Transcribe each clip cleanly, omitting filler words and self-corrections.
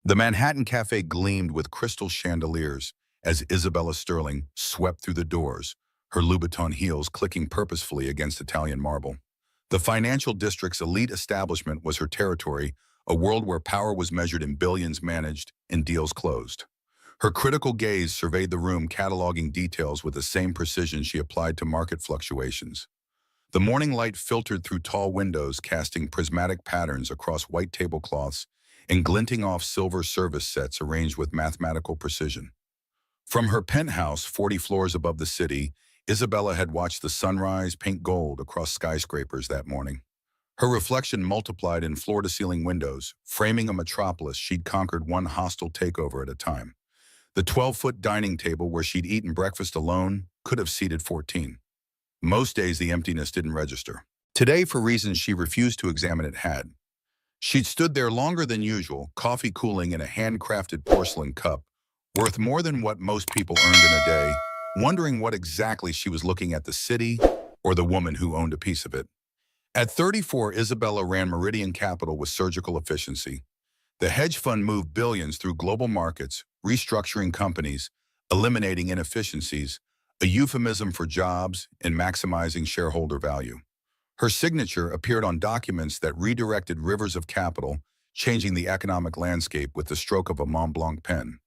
The Manhattan Cafe gleamed with crystal chandeliers as Isabella Sterling swept through the doors, her Louboutin heels clicking purposefully against Italian marble. The financial district's elite establishment was her territory, a world where power was measured in billions managed and deals closed. Her critical gaze surveyed the room, cataloging details with the same precision she applied to market fluctuations. The morning light filtered through tall windows, casting prismatic patterns across white tablecloths and glinting off silver service sets arranged with mathematical precision. From her penthouse 40 floors above the city, Isabella had watched the sunrise paint gold across skyscrapers that morning. Her reflection multiplied in floor-to-ceiling windows, framing a metropolis she'd conquered one hostile takeover at a time. The 12-foot dining table where she'd eaten breakfast alone could have seated 14. Most days the emptiness didn't register. Today, for reasons she refused to examine, it had. She'd stood there longer than usual, coffee cooling in a handcrafted porcelain cup, worth more than what most people earned in a day, wondering what exactly she was looking at, the city or the woman who owned a piece of it. At 34, Isabella ran Meridian Capital with surgical efficiency. The hedge fund moved billions through global markets, restructuring companies, eliminating inefficiencies, a euphemism for jobs and maximizing shareholder value. Her signature appeared on documents that redirected rivers of capital, changing the economic landscape with the stroke of a Mont Blanc pen.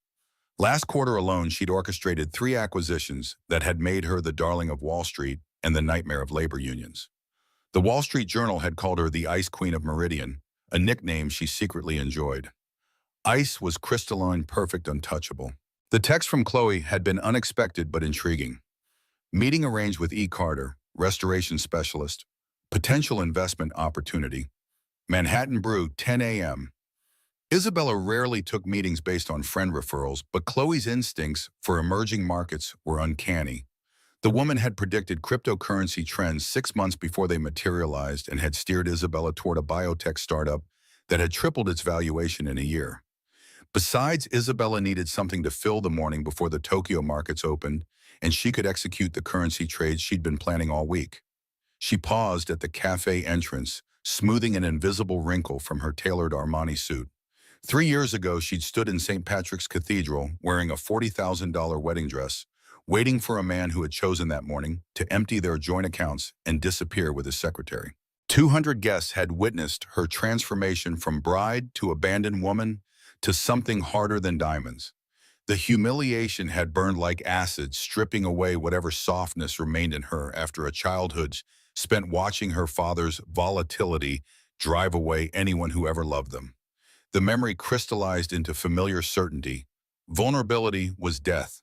Last quarter alone, she'd orchestrated 3 acquisitions that had made her the darling of Wall Street and the nightmare of labor unions. The Wall Street Journal had called her the Ice Queen of Meridian, a nickname she secretly enjoyed. Ice was crystalline, perfect, untouchable. The text from Chloe had been unexpected but intriguing. Meeting arranged with E. Carter, restoration specialist. Potential investment opportunity. Manhattan Brew, 10 a.m. Isabella rarely took meetings based on friend referrals, but Chloe's instincts for emerging markets were uncanny. The woman had predicted cryptocurrency trends 6 months before they materialized and had steered Isabella toward a biotech startup that had tripled its valuation in a year. Besides, Isabella needed something to fill the morning before the Tokyo markets opened, and she could execute the currency trades she'd been planning all week. She paused at the cafe entrance, smoothing an invisible wrinkle from her tailored Armani suit. 3 years ago, she'd stood in St. Patrick's Cathedral wearing a $40,000 wedding dress, waiting for a man who had chosen that morning to empty their joint accounts and disappear with his secretary. 200 guests had witnessed her transformation from bride to abandoned woman to something harder than diamonds. The humiliation had burned like acid, stripping away whatever softness remained in her after a childhood spent watching her father's volatility drive away anyone who ever loved them. The memory crystallized into familiar certainty. Vulnerability was death.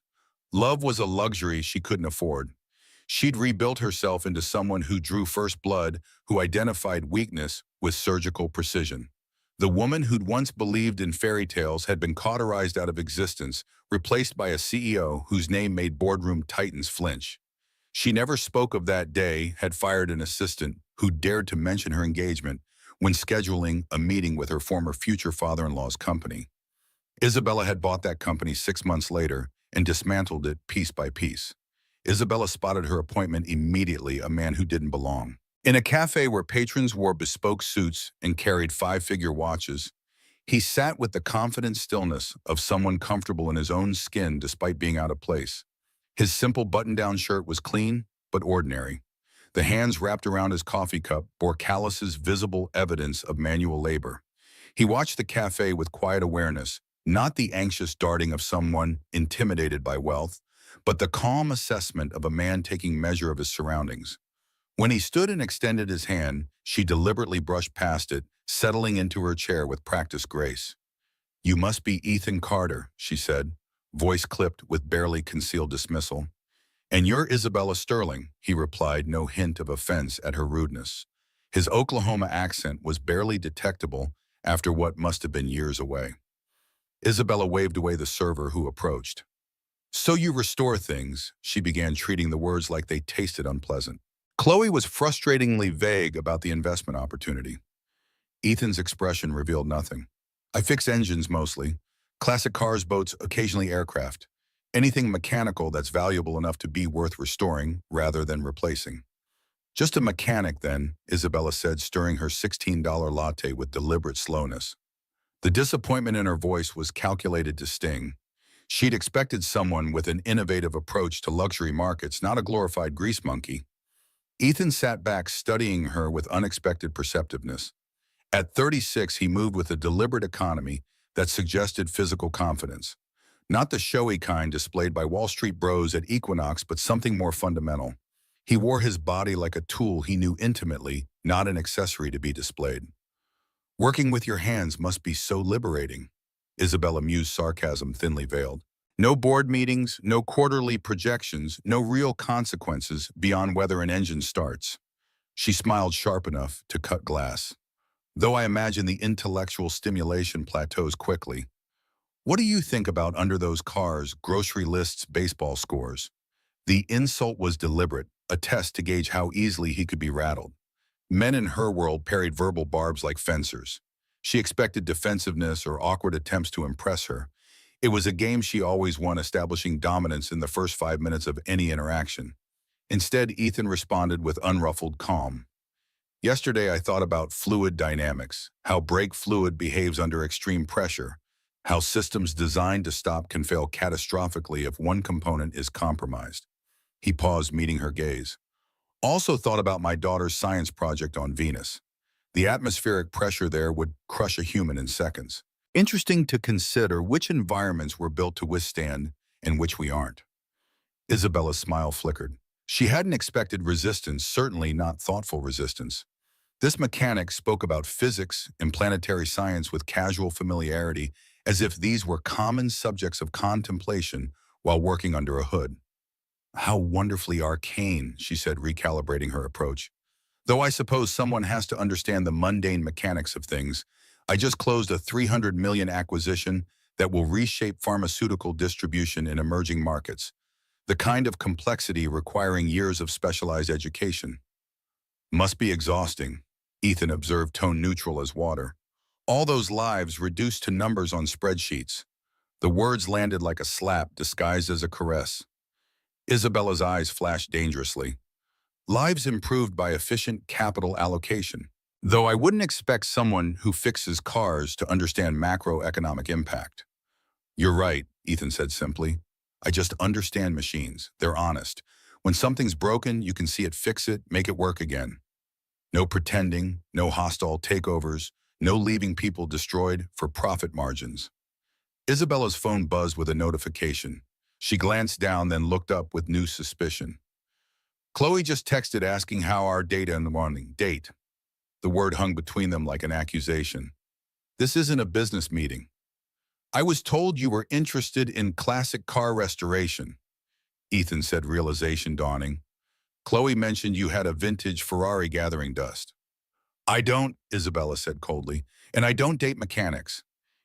Love was a luxury she couldn't afford. She'd rebuilt herself into someone who drew first blood, who identified weakness with surgical precision. The woman who'd once believed in fairy tales had been cauterized out of existence, replaced by a CEO whose name made boardroom titans flinch. She never spoke of that day, had fired an assistant who dared to mention her engagement when scheduling a meeting with her former future father-in-law's company. Isabella had bought that company 6 months later and dismantled it piece by piece. Isabella spotted her appointment immediately, a man who didn't belong. In a cafe where patrons wore bespoke suits and carried 5-figure watches, he sat with the confident stillness of someone comfortable in his own skin despite being out of place. His simple button-down shirt was clean, but ordinary. The hands wrapped around his coffee cup bore calluses, visible evidence of manual labor. He watched the cafe with quiet awareness, not the anxious darting of someone intimidated by wealth, but the calm assessment of a man taking measure of his surroundings. When he stood and extended his hand, she deliberately brushed past it, settling into her chair with practiced grace. "You must be Ethan Carter," she said, voice clipped with barely concealed dismissal. "And you're Isabella Sterling," he replied, no hint of offense at her rudeness. His Oklahoma accent was barely detectable after what must have been years away. Isabella waved away the server who approached. "So you restore things," she began, treating the words like they tasted unpleasant. Chloe was frustratingly vague about the investment opportunity. Ethan's expression revealed nothing. "I fix engines mostly. Classic cars, boats, occasionally aircraft. Anything mechanical that's valuable enough to be worth restoring rather than replacing." "Just a mechanic then," Isabella said, stirring her $16 latte with deliberate slowness. The disappointment in her voice was calculated to sting. She'd expected someone with an innovative approach to luxury markets, not a glorified grease monkey. Ethan sat back studying her with unexpected perceptiveness. At 36, he moved with a deliberate economy that suggested physical confidence. Not the showy kind displayed by Wall Street bros at Equinox, but something more fundamental. He wore his body like a tool he knew intimately, not an accessory to be displayed. Working with your hands must be so liberating. Isabella mused, sarcasm thinly veiled. No board meetings, no quarterly projections, no real consequences beyond whether an engine starts. She smiled sharp enough to cut glass. Though I imagine the intellectual stimulation plateaus quickly. What do you think about under those cars, grocery lists, baseball scores? The insult was deliberate, a test to gauge how easily he could be rattled. Men in her world parried verbal barbs like fencers. She expected defensiveness or awkward attempts to impress her. It was a game she always won, establishing dominance in the first 5 minutes of any interaction. Instead, Ethan responded with unruffled calm. Yesterday, I thought about fluid dynamics, how brake fluid behaves under extreme pressure, how systems designed to stop can fail catastrophically if one component is compromised. He paused, meeting her gaze. Also thought about my daughter's science project on Venus. The atmospheric pressure there would crush a human in seconds. Interesting to consider which environments we're built to withstand and which we aren't. Isabella's smile flickered. She hadn't expected resistance, certainly not thoughtful resistance. This mechanic spoke about physics and planetary science with casual familiarity, as if these were common subjects of contemplation while working under a hood. How wonderfully arcane, she said, recalibrating her approach. Though I suppose someone has to understand the mundane mechanics of things, I just closed a $300 million acquisition that will reshape pharmaceutical distribution in emerging markets, the kind of complexity requiring years of specialized education. Must be exhausting, Ethan observed, tone neutral as water. All those lives reduced to numbers on spreadsheets. The words landed like a slap disguised as a caress. Isabella's eyes flashed dangerously. Lives improved by efficient capital allocation. Though I wouldn't expect someone who fixes cars to understand macroeconomic impact. You're right, Ethan said simply. I just understand machines. They're honest. When something's broken, you can see it, fix it, make it work again. No pretending, no hostile takeovers, no leaving people destroyed for profit margins. Isabella's phone buzzed with a notification. She glanced down, then looked up with new suspicion. Chloe just texted asking how our data in the morning. Date. The word hung between them like an accusation. This isn't a business meeting. I was told you were interested in classic car restoration, Ethan said, realization dawning. Chloe mentioned you had a vintage Ferrari gathering dust. I don't, Isabella said coldly, and I don't date mechanics.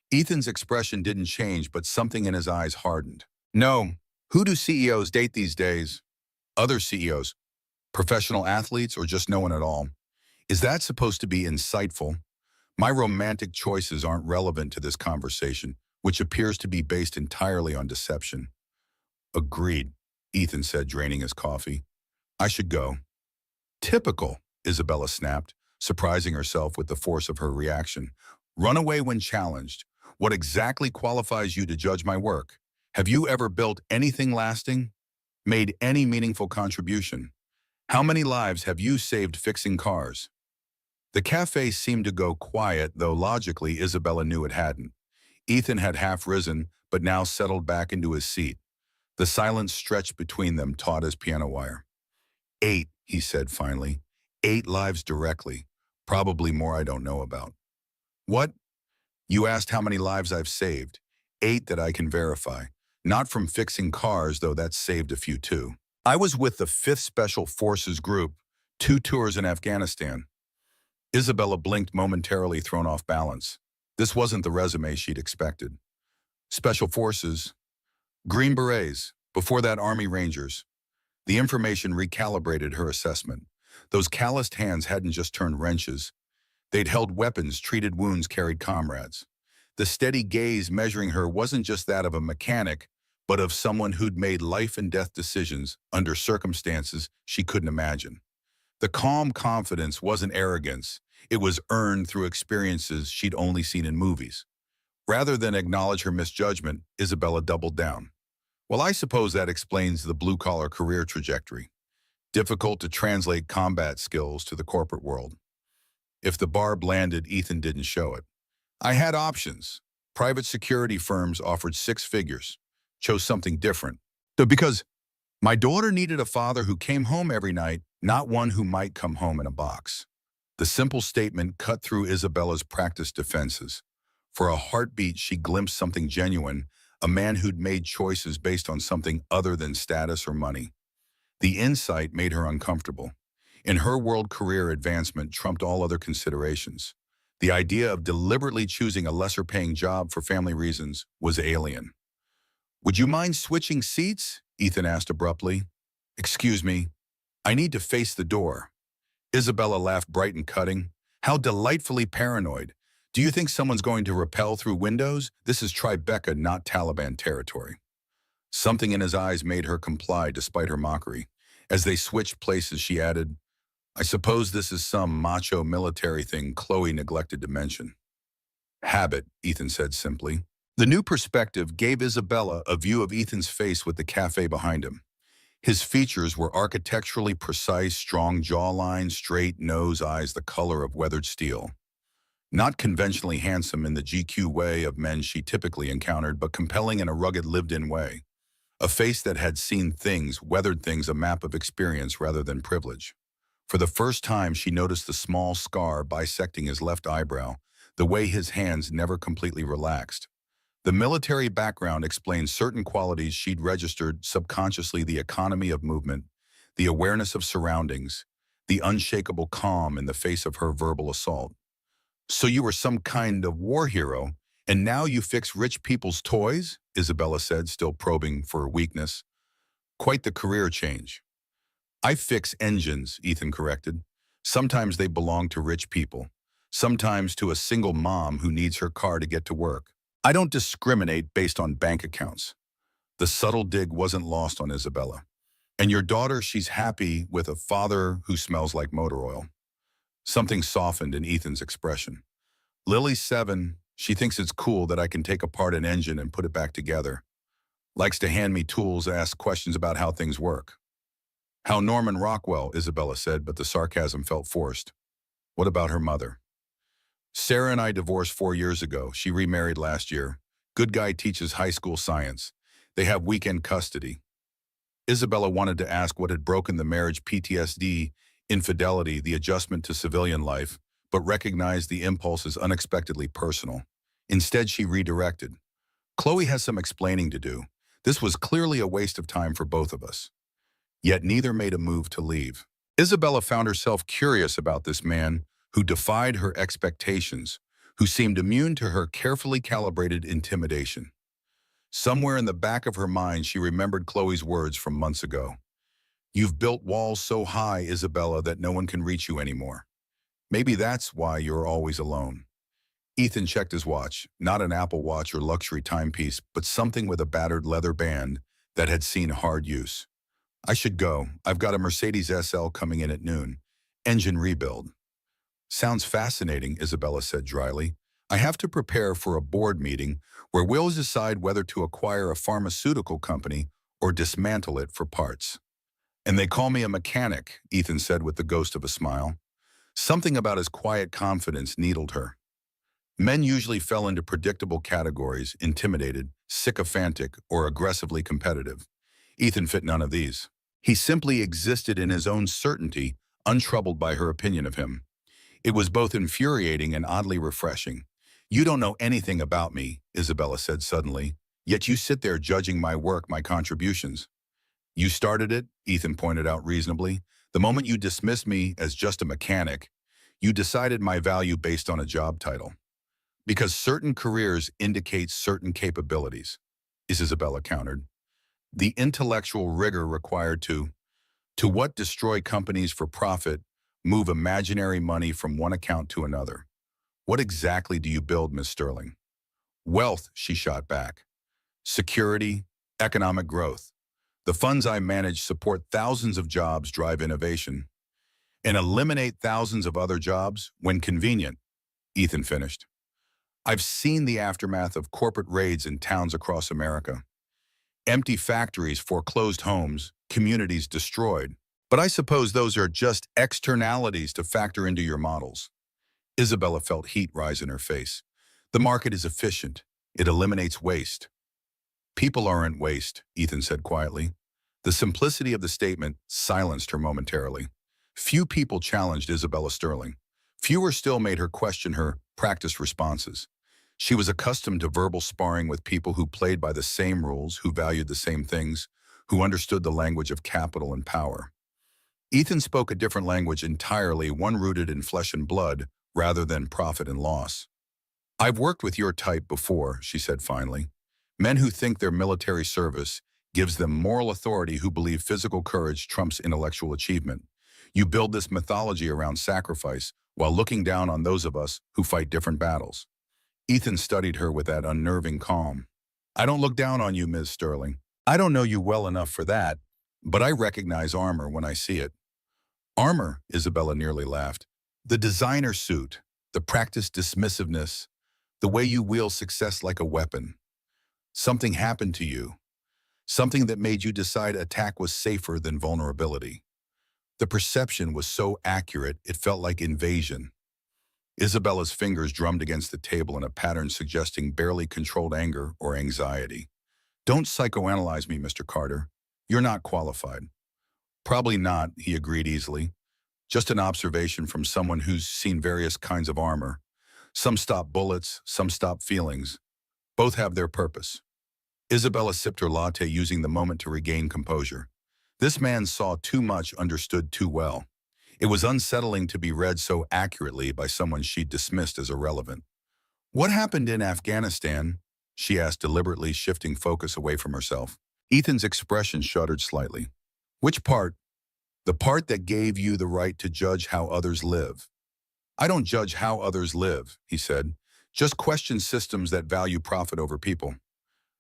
Ethan's expression didn't change, but something in his eyes hardened. No, who do CEOs date these days? Other CEOs, professional athletes, or just no one at all? Is that supposed to be insightful? My romantic choices aren't relevant to this conversation, which appears to be based entirely on deception. Agreed, Ethan said, draining his coffee. I should go. Typical, Isabella snapped, surprising herself with the force of her reaction. Run away when challenged. What exactly qualifies you to judge my work? Have you ever built anything lasting? Made any meaningful contribution? How many lives have you saved fixing cars? The cafe seemed to go quiet, though logically Isabella knew it hadn't. Ethan had half risen, but now settled back into his seat. The silence stretched between them, taut as piano wire. 8, he said finally. 8 lives directly. Probably more I don't know about. What? You asked how many lives I've saved. 8 that I can verify. Not from fixing cars, though that's saved a few too. I was with the 5th Special Forces Group, 2 tours in Afghanistan. Isabella blinked, momentarily thrown off balance. This wasn't the resume she'd expected. Special Forces, Green Berets, before that Army Rangers. The information recalibrated her assessment. Those calloused hands hadn't just turned wrenches. They'd held weapons, treated wounds, carried comrades. The steady gaze measuring her wasn't just that of a mechanic, but of someone who'd made life and death decisions under circumstances she couldn't imagine. The calm confidence wasn't arrogance. It was earned through experiences she'd only seen in movies. Rather than acknowledge her misjudgment, Isabella doubled down. Well, I suppose that explains the blue-collar career trajectory. Difficult to translate combat skills to the corporate world. If the barb landed, Ethan didn't show it. I had options. Private security firms offered six figures. Chose something different. Because my daughter needed a father who came home every night, not one who might come home in a box. The simple statement cut through Isabella's practiced defenses. For a heartbeat, she glimpsed something genuine, a man who'd made choices based on something other than status or money. The insight made her uncomfortable. In her world, career advancement trumped all other considerations. The idea of deliberately choosing a lesser-paying job for family reasons was alien. "Would you mind switching seats?" Ethan asked abruptly. "Excuse me, I need to face the door." Isabella laughed, bright and cutting. "How delightfully paranoid. Do you think someone's going to rappel through windows? This is Tribeca, not Taliban territory." Something in his eyes made her comply despite her mockery. As they switched places, she added, "I suppose this is some macho military thing Chloe neglected to mention." "Habit," Ethan said simply. The new perspective gave Isabella a view of Ethan's face with the cafe behind him. His features were architecturally precise, strong jawline, straight nose, eyes the color of weathered steel. Not conventionally handsome in the GQ way of men she typically encountered, but compelling in a rugged, lived-in way. A face that had seen things, weathered things, a map of experience rather than privilege. For the first time, she noticed the small scar bisecting his left eyebrow, the way his hands never completely relaxed. The military background explained certain qualities she'd registered subconsciously: the economy of movement, the awareness of surroundings, the unshakable calm in the face of her verbal assault. "So you were some kind of war hero, and now you fix rich people's toys?" Isabella said, still probing for weakness. "Quite the career change." "I fix engines," Ethan corrected. "Sometimes they belong to rich people. Sometimes to a single mom who needs her car to get to work. I don't discriminate based on bank accounts." The subtle dig wasn't lost on Isabella. "And your daughter, she's happy with a father who smells like motor oil." Something softened in Ethan's expression. "Lily's 7. She thinks it's cool that I can take apart an engine and put it back together. Likes to hand me tools, ask questions about how things work." "How Norman Rockwell," Isabella said, but the sarcasm felt forced. "What about her mother?" "Sarah and I divorced 4 years ago. She remarried last year. Good guy teaches high school science. They have weekend custody." Isabella wanted to ask what had broken the marriage: PTSD, infidelity, the adjustment to civilian life, but recognized the impulse as unexpectedly personal. Instead, she redirected. "Chloe has some explaining to do. This was clearly a waste of time for both of us." Yet neither made a move to leave. Isabella found herself curious about this man who defied her expectations, who seemed immune to her carefully calibrated intimidation. Somewhere in the back of her mind, she remembered Chloe's words from months ago. "You've built walls so high, Isabella, that no one can reach you anymore. Maybe that's why you're always alone." Ethan checked his watch, not an Apple Watch or luxury timepiece, but something with a battered leather band that had seen hard use. "I should go. I've got a Mercedes SL coming in at noon. Engine rebuild." "Sounds fascinating," Isabella said dryly. "I have to prepare for a board meeting where we'll decide whether to acquire a pharmaceutical company or dismantle it for parts." "And they call me a mechanic," Ethan said with the ghost of a smile. Something about his quiet confidence needled her. Men usually fell into predictable categories: intimidated, sycophantic, or aggressively competitive. Ethan fit none of these. He simply existed in his own certainty, untroubled by her opinion of him. It was both infuriating and oddly refreshing. "You don't know anything about me," Isabella said suddenly, "yet you sit there judging my work, my contributions." "You started it," Ethan pointed out reasonably. "The moment you dismissed me as just a mechanic, you decided my value based on a job title. Because certain careers indicate certain capabilities," Isabella countered. "The intellectual rigor required to what? Destroy companies for profit, move imaginary money from one account to another. What exactly do you build, Miss Sterling?" "Wealth," she shot back. "Security, economic growth. The funds I manage support thousands of jobs, drive innovation, and eliminate thousands of other jobs when convenient," Ethan finished. I've seen the aftermath of corporate raids in towns across America. Empty factories, foreclosed homes, communities destroyed. But I suppose those are just externalities to factor into your models. Isabella felt heat rise in her face. The market is efficient. It eliminates waste. People aren't waste, Ethan said quietly. The simplicity of the statement silenced her momentarily. Few people challenged Isabella Sterling. Fewer still made her question her practiced responses. She was accustomed to verbal sparring with people who played by the same rules, who valued the same things, who understood the language of capital and power. Ethan spoke a different language entirely, one rooted in flesh and blood rather than profit and loss. I've worked with your type before, she said finally. Men who think their military service gives them moral authority, who believe physical courage trumps intellectual achievement. You build this mythology around sacrifice while looking down on those of us who fight different battles. Ethan studied her with that unnerving calm. I don't look down on you, Ms. Sterling. I don't know you well enough for that, but I recognize armor when I see it. Armor, Isabella nearly laughed. The designer suit, the practiced dismissiveness, the way you wield success like a weapon. Something happened to you. Something that made you decide attack was safer than vulnerability. The perception was so accurate, it felt like invasion. Isabella's fingers drummed against the table in a pattern suggesting barely controlled anger or anxiety. Don't psychoanalyze me, Mr. Carter. You're not qualified. Probably not, he agreed easily. Just an observation from someone who's seen various kinds of armor. Some stop bullets, some stop feelings. Both have their purpose. Isabella sipped her latte, using the moment to regain composure. This man saw too much, understood too well. It was unsettling to be read so accurately by someone she'd dismissed as irrelevant. What happened in Afghanistan? She asked, deliberately shifting focus away from herself. Ethan's expression shuddered slightly. Which part? The part that gave you the right to judge how others live. I don't judge how others live, he said. Just question systems that value profit over people.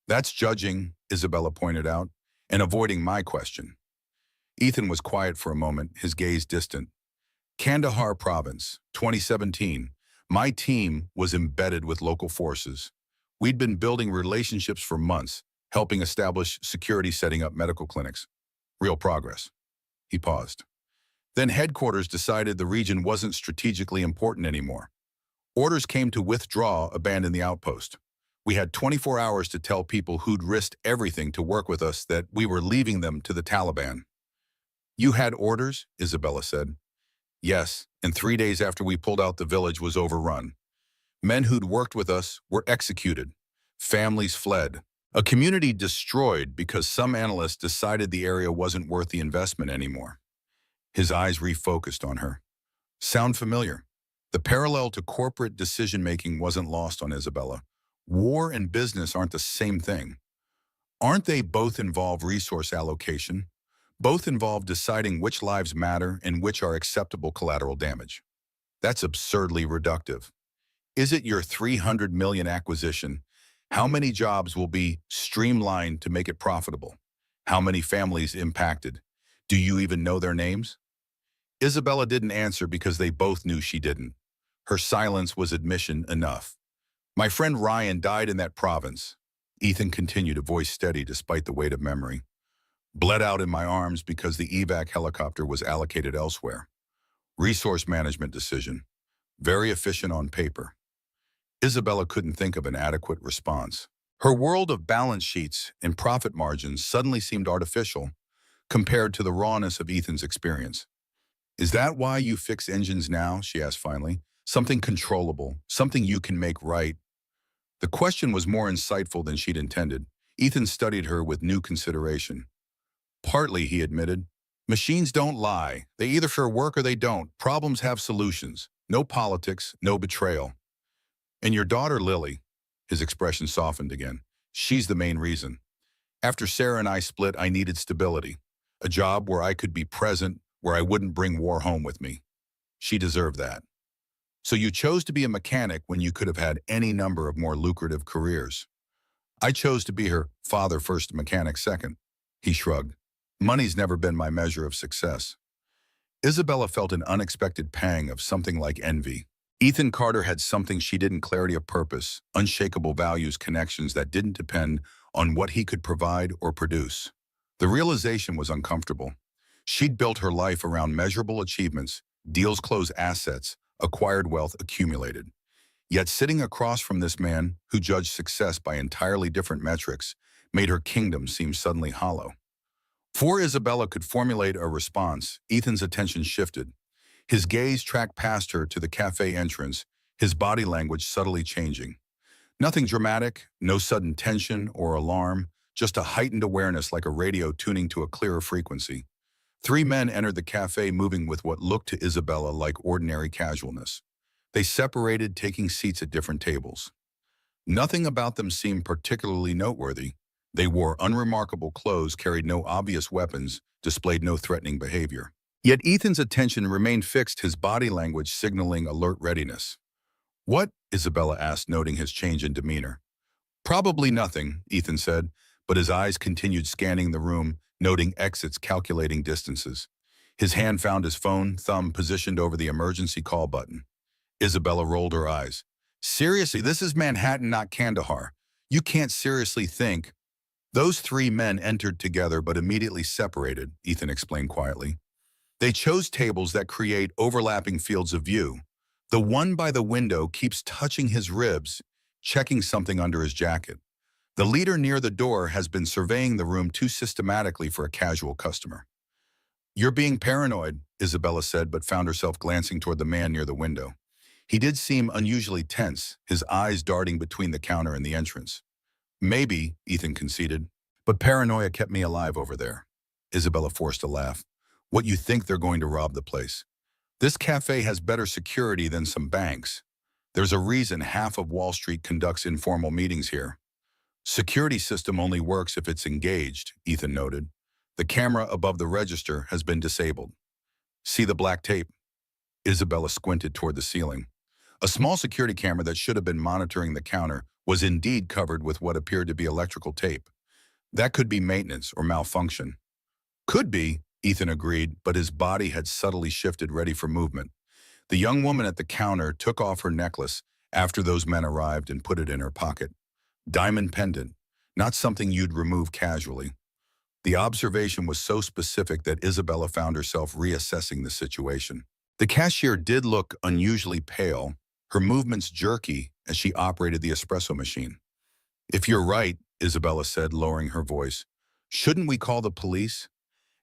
That's judging, Isabella pointed out, and avoiding my question. Ethan was quiet for a moment, his gaze distant. Kandahar Province, 2017. My team was embedded with local forces. We'd been building relationships for months, helping establish security, setting up medical clinics. Real progress. He paused. Then headquarters decided the region wasn't strategically important anymore. Orders came to withdraw, abandon the outpost. We had 24 hours to tell people who'd risked everything to work with us that we were leaving them to the Taliban. You had orders? Isabella said. Yes, and 3 days after we pulled out, the village was overrun. Men who'd worked with us were executed. Families fled. A community destroyed because some analysts decided the area wasn't worth the investment anymore. His eyes refocused on her. Sound familiar? The parallel to corporate decision-making wasn't lost on Isabella. War and business aren't the same thing. Aren't they both involve resource allocation? Both involve deciding which lives matter and which are acceptable collateral damage. That's absurdly reductive. Is it your $300 million acquisition? How many jobs will be streamlined to make it profitable? How many families impacted? Do you even know their names? Isabella didn't answer because they both knew she didn't. Her silence was admission enough. My friend Ryan died in that province. Ethan continued, a voice steady despite the weight of memory. Bled out in my arms because the evac helicopter was allocated elsewhere. Resource management decision. Very efficient on paper. Isabella couldn't think of an adequate response. Her world of balance sheets and profit margins suddenly seemed artificial compared to the rawness of Ethan's experience. Is that why you fix engines now? She asked finally. Something controllable, something you can make right. The question was more insightful than she'd intended. Ethan studied her with new consideration. Partly, he admitted. Machines don't lie. They either for work or they don't. Problems have solutions. No politics, no betrayal. And your daughter, Lily, his expression softened again. She's the main reason. After Sarah and I split, I needed stability. A job where I could be present, where I wouldn't bring war home with me. She deserved that. So you chose to be a mechanic when you could have had any number of more lucrative careers. I chose to be her father first, mechanic second. He shrugged. Money's never been my measure of success. Isabella felt an unexpected pang of something like envy. Ethan Carter had something she didn't: clarity of purpose, unshakable values, connections that didn't depend on what he could provide or produce. The realization was uncomfortable. She'd built her life around measurable achievements, deals closed, assets, acquired wealth accumulated. Yet sitting across from this man, who judged success by entirely different metrics, made her kingdom seem suddenly hollow. Before Isabella could formulate a response, Ethan's attention shifted. His gaze tracked past her to the cafe entrance, his body language subtly changing. Nothing dramatic, no sudden tension or alarm, just a heightened awareness like a radio tuning to a clearer frequency. Three men entered the cafe, moving with what looked to Isabella like ordinary casualness. They separated, taking seats at different tables. Nothing about them seemed particularly noteworthy. They wore unremarkable clothes, carried no obvious weapons, displayed no threatening behavior. Yet Ethan's attention remained fixed, his body language signaling alert readiness. "What?" Isabella asked, noting his change in demeanor. "Probably nothing," Ethan said, but his eyes continued scanning the room, noting exits, calculating distances. His hand found his phone, thumb positioned over the emergency call button. Isabella rolled her eyes. "Seriously, this is Manhattan, not Kandahar. You can't seriously think—" "Those three men entered together but immediately separated," Ethan explained quietly. "They chose tables that create overlapping fields of view. The one by the window keeps touching his ribs, checking something under his jacket. The leader near the door has been surveying the room too systematically for a casual customer." "You're being paranoid," Isabella said, but found herself glancing toward the man near the window. He did seem unusually tense, his eyes darting between the counter and the entrance. "Maybe," Ethan conceded, "but paranoia kept me alive over there." Isabella forced a laugh. "What, you think they're going to rob the place? This cafe has better security than some banks. There's a reason half of Wall Street conducts informal meetings here." "Security system only works if it's engaged," Ethan noted. "The camera above the register has been disabled." "See the black tape?" Isabella squinted toward the ceiling. A small security camera that should have been monitoring the counter was indeed covered with what appeared to be electrical tape. "That could be maintenance or malfunction." "Could be," Ethan agreed, but his body had subtly shifted, ready for movement. The young woman at the counter took off her necklace after those men arrived and put it in her pocket. Diamond pendant, not something you'd remove casually. The observation was so specific that Isabella found herself reassessing the situation. The cashier did look unusually pale, her movements jerky as she operated the espresso machine. "If you're right," Isabella said, lowering her voice, "shouldn't we call the police?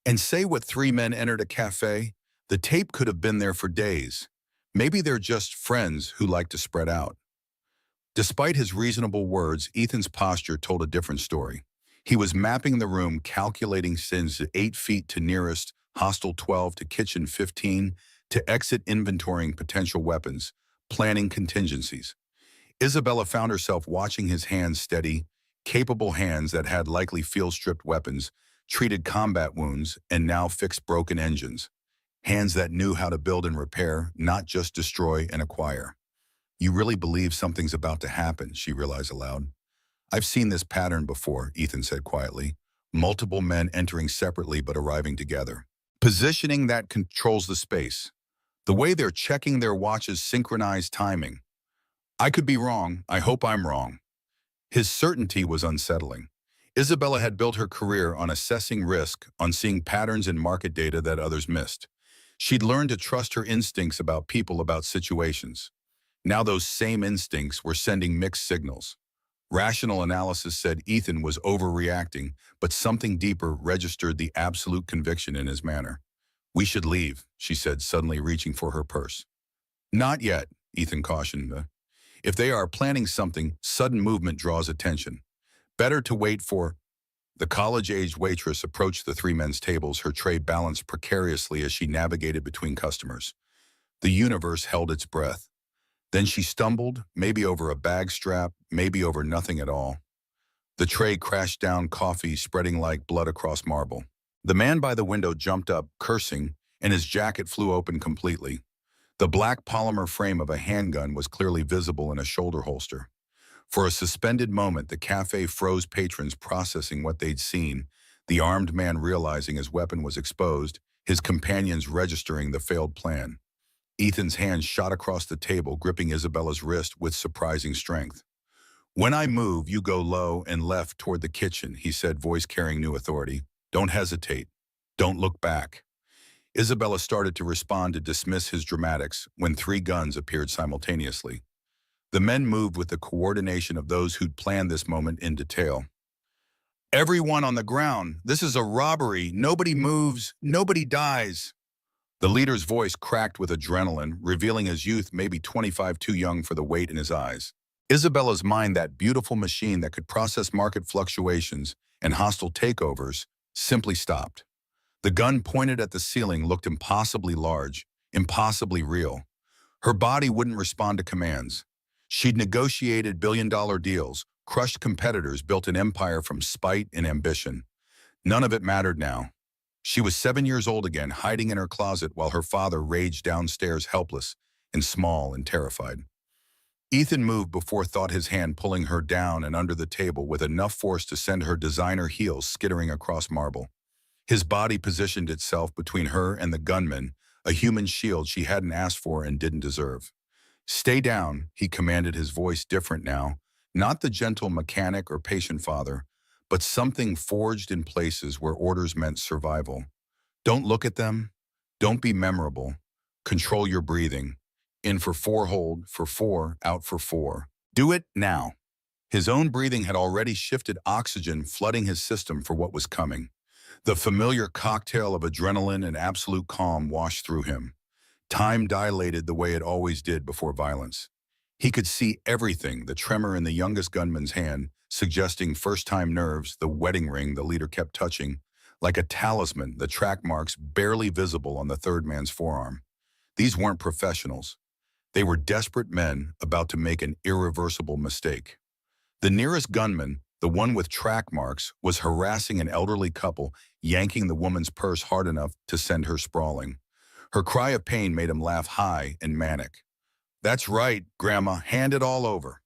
And say what three men entered a cafe? The tape could have been there for days. Maybe they're just friends who like to spread out." Despite his reasonable words, Ethan's posture told a different story. He was mapping the room, calculating sins: 8 feet to nearest, hostel 12 to kitchen 15, to exit, inventorying potential weapons, planning contingencies. Isabella found herself watching his hands, steady, capable hands that had likely field-stripped weapons, treated combat wounds, and now fixed broken engines. Hands that knew how to build and repair, not just destroy and acquire. "You really believe something's about to happen," she realized aloud. "I've seen this pattern before," Ethan said quietly. "Multiple men entering separately but arriving together. Positioning that controls the space. The way they're checking their watches, synchronized timing. I could be wrong. I hope I'm wrong." His certainty was unsettling. Isabella had built her career on assessing risk, on seeing patterns in market data that others missed. She'd learned to trust her instincts about people, about situations. Now those same instincts were sending mixed signals. Rational analysis said Ethan was overreacting, but something deeper registered the absolute conviction in his manner. "We should leave," she said, suddenly reaching for her purse. "Not yet," Ethan cautioned. "If they are planning something, sudden movement draws attention. Better to wait for—" The college-aged waitress approached the three men's tables, her tray balanced precariously as she navigated between customers. The universe held its breath. Then she stumbled, maybe over a bag strap, maybe over nothing at all. The tray crashed down, coffee spreading like blood across marble. The man by the window jumped up, cursing, and his jacket flew open completely. The black polymer frame of a handgun was clearly visible in a shoulder holster. For a suspended moment, the cafe froze, patrons processing what they'd seen, the armed man realizing his weapon was exposed, his companions registering the failed plan. Ethan's hand shot across the table, gripping Isabella's wrist with surprising strength. "When I move, you go low and left toward the kitchen," he said, voice carrying new authority. "Don't hesitate. Don't look back." Isabella started to respond to dismiss his dramatics when three guns appeared simultaneously. The men moved with the coordination of those who'd planned this moment in detail. "Everyone on the ground. This is a robbery. Nobody moves. Nobody dies." The leader's voice cracked with adrenaline, revealing his youth, maybe 25 too young for the weight in his eyes. Isabella's mind, that beautiful machine that could process market fluctuations and hostile takeovers, simply stopped. The gun pointed at the ceiling looked impossibly large, impossibly real. Her body wouldn't respond to commands. She'd negotiated billion-dollar deals, crushed competitors, built an empire from spite and ambition. None of it mattered now. She was 7 years old again, hiding in her closet while her father raged downstairs, helpless and small and terrified. Ethan moved before thought, his hand pulling her down and under the table with enough force to send her designer heels skittering across marble. His body positioned itself between her and the gunman, a human shield she hadn't asked for and didn't deserve. "Stay down," he commanded, his voice different now, not the gentle mechanic or patient father, but something forged in places where orders meant survival. "Don't look at them. Don't be memorable. Control your breathing. In for 4, hold for 4, out for 4. Do it now." His own breathing had already shifted, oxygen flooding his system for what was coming. The familiar cocktail of adrenaline and absolute calm washed through him. Time dilated the way it always did before violence. He could see everything, the tremor in the youngest gunman's hand, suggesting first-time nerves, the wedding ring the leader kept touching, like a talisman, the track marks barely visible on the third man's forearm. These weren't professionals. They were desperate men about to make an irreversible mistake. The nearest gunman, the one with track marks, was harassing an elderly couple, yanking the woman's purse hard enough to send her sprawling. Her cry of pain made him laugh high and manic. "That's right, Grandma, hand it all over."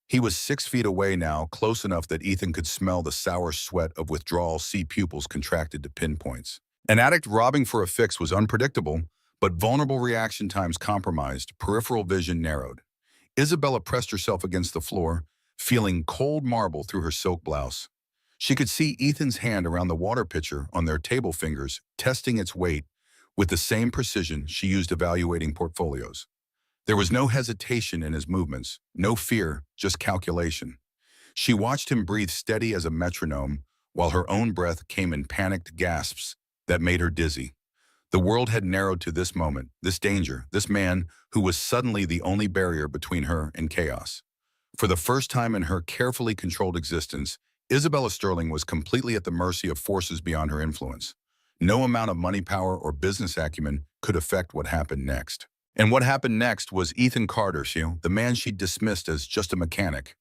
He was 6 feet away now, close enough that Ethan could smell the sour sweat of withdrawal, see pupils contracted to pinpoints. An addict robbing for a fix was unpredictable, but vulnerable, reaction times compromised, peripheral vision narrowed. Isabella pressed herself against the floor, feeling cold marble through her silk blouse. She could see Ethan's hand around the water pitcher on their table fingers, testing its weight with the same precision she used evaluating portfolios. There was no hesitation in his movements, no fear, just calculation. She watched him breathe steady as a metronome, while her own breath came in panicked gasps that made her dizzy. The world had narrowed to this moment, this danger, this man who was suddenly the only barrier between her and chaos. For the first time in her carefully controlled existence, Isabella Sterling was completely at the mercy of forces beyond her influence. No amount of money, power, or business acumen could affect what happened next. And what happened next was Ethan Carter, the man she'd dismissed as just a mechanic,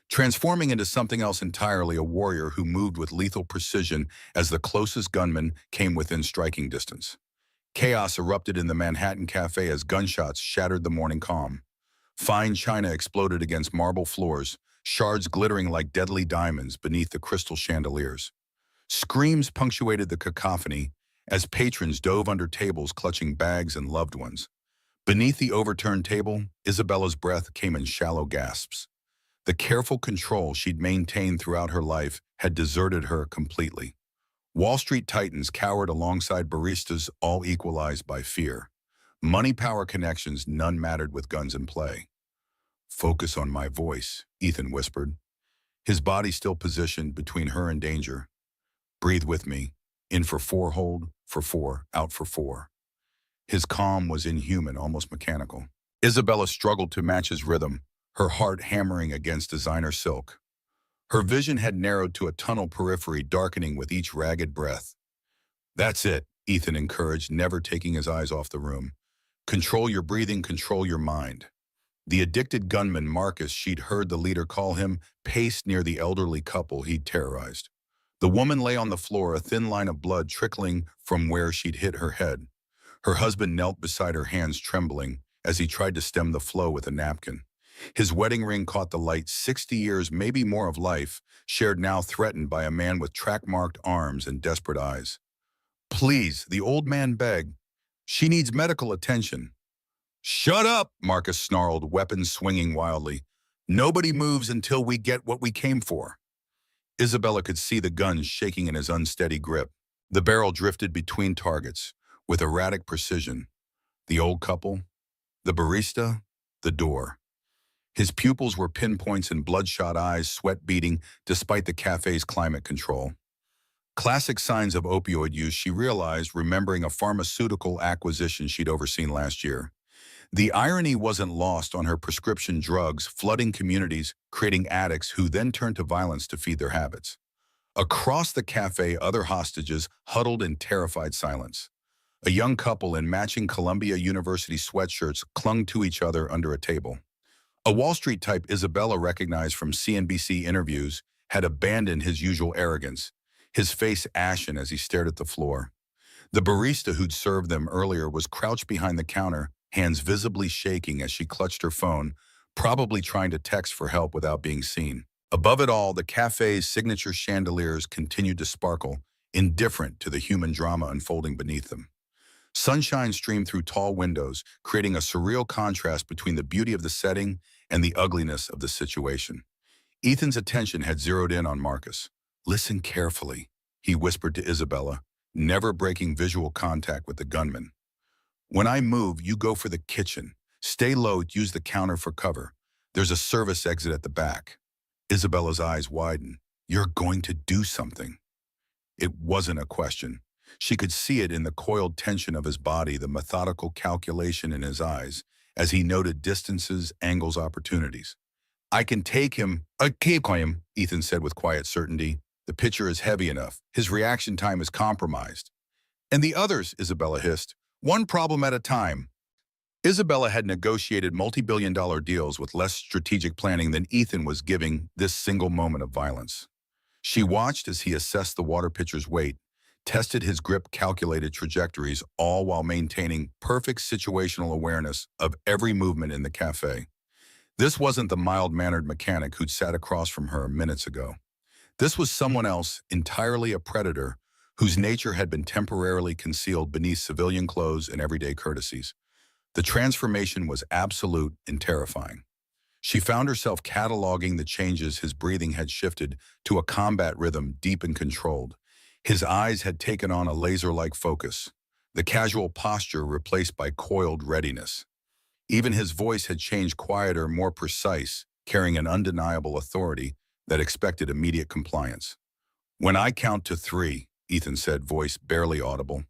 transforming into something else entirely, a warrior who moved with lethal precision as the closest gunman came within striking distance. Chaos erupted in the Manhattan Cafe as gunshots shattered the morning calm. Fine china exploded against marble floors, shards glittering like deadly diamonds beneath the crystal chandeliers. Screams punctuated the cacophony as patrons dove under tables clutching bags and loved ones. Beneath the overturned table, Isabella's breath came in shallow gasps. The careful control she'd maintained throughout her life had deserted her completely. Wall Street titans cowered alongside baristas, all equalized by fear. Money, power, connections, none mattered with guns in play. "Focus on my voice," Ethan whispered, his body still positioned between her and danger. "Breathe with me. In for 4, hold for 4, out for 4. His calm was inhuman, almost mechanical. Isabella struggled to match his rhythm, her heart hammering against designer silk. Her vision had narrowed to a tunnel periphery, darkening with each ragged breath. "That's it," Ethan encouraged, never taking his eyes off the room. "Control your breathing, control your mind." The addicted gunman, Marcus, she'd heard the leader call him, paced near the elderly couple he'd terrorized. The woman lay on the floor, a thin line of blood trickling from where she'd hit her head. Her husband knelt beside her, hands trembling, as he tried to stem the flow with a napkin. His wedding ring caught the light, 60 years, maybe more of life, shared now threatened by a man with track-marked arms and desperate eyes. "Please," the old man begged. "She needs medical attention." "Shut up," Marcus snarled, weapons swinging wildly. "Nobody moves until we get what we came for." Isabella could see the gun shaking in his unsteady grip. The barrel drifted between targets with erratic precision. The old couple, the barista, the door. His pupils were pinpoints and bloodshot eyes, sweat beating despite the cafe's climate control. Classic signs of opioid use, she realized, remembering a pharmaceutical acquisition she'd overseen last year. The irony wasn't lost on her prescription drugs, flooding communities, creating addicts who then turned to violence to feed their habits. Across the cafe, other hostages huddled in terrified silence. A young couple in matching Columbia University sweatshirts clung to each other under a table. A Wall Street type Isabella recognized from CNBC interviews had abandoned his usual arrogance, his face ashen as he stared at the floor. The barista who'd served them earlier was crouched behind the counter, hands visibly shaking as she clutched her phone, probably trying to text for help without being seen. Above it all, the cafe's signature chandeliers continued to sparkle, indifferent to the human drama unfolding beneath them. Sunshine streamed through tall windows, creating a surreal contrast between the beauty of the setting and the ugliness of the situation. Ethan's attention had zeroed in on Marcus. "Listen carefully," he whispered to Isabella, never breaking visual contact with the gunman. "When I move, you go for the kitchen. Stay low, use the counter for cover. There's a service exit at the back." Isabella's eyes widened. "You're going to do something." It wasn't a question. She could see it in the coiled tension of his body, the methodical calculation in his eyes, as he noted distances, angles, opportunities. "I can take him." "I can't him," Ethan said with quiet certainty. "The pitcher is heavy enough. His reaction time is compromised." "And the others," Isabella hissed. "One problem at a time." Isabella had negotiated multi-billion-dollar deals with less strategic planning than Ethan was giving this single moment of violence. She watched as he assessed the water pitcher's weight, tested his grip, calculated trajectories, all while maintaining perfect situational awareness of every movement in the cafe. This wasn't the mild-mannered mechanic who'd sat across from her minutes ago. This was someone else, entirely a predator, whose nature had been temporarily concealed beneath civilian clothes and everyday courtesies. The transformation was absolute and terrifying. She found herself cataloging the changes. His breathing had shifted to a combat rhythm, deep and controlled. His eyes had taken on a laser-like focus, the casual posture replaced by coiled readiness. Even his voice had changed, quieter, more precise, carrying an undeniable authority that expected immediate compliance. "When I count to 3, Ethan said, voice barely audible.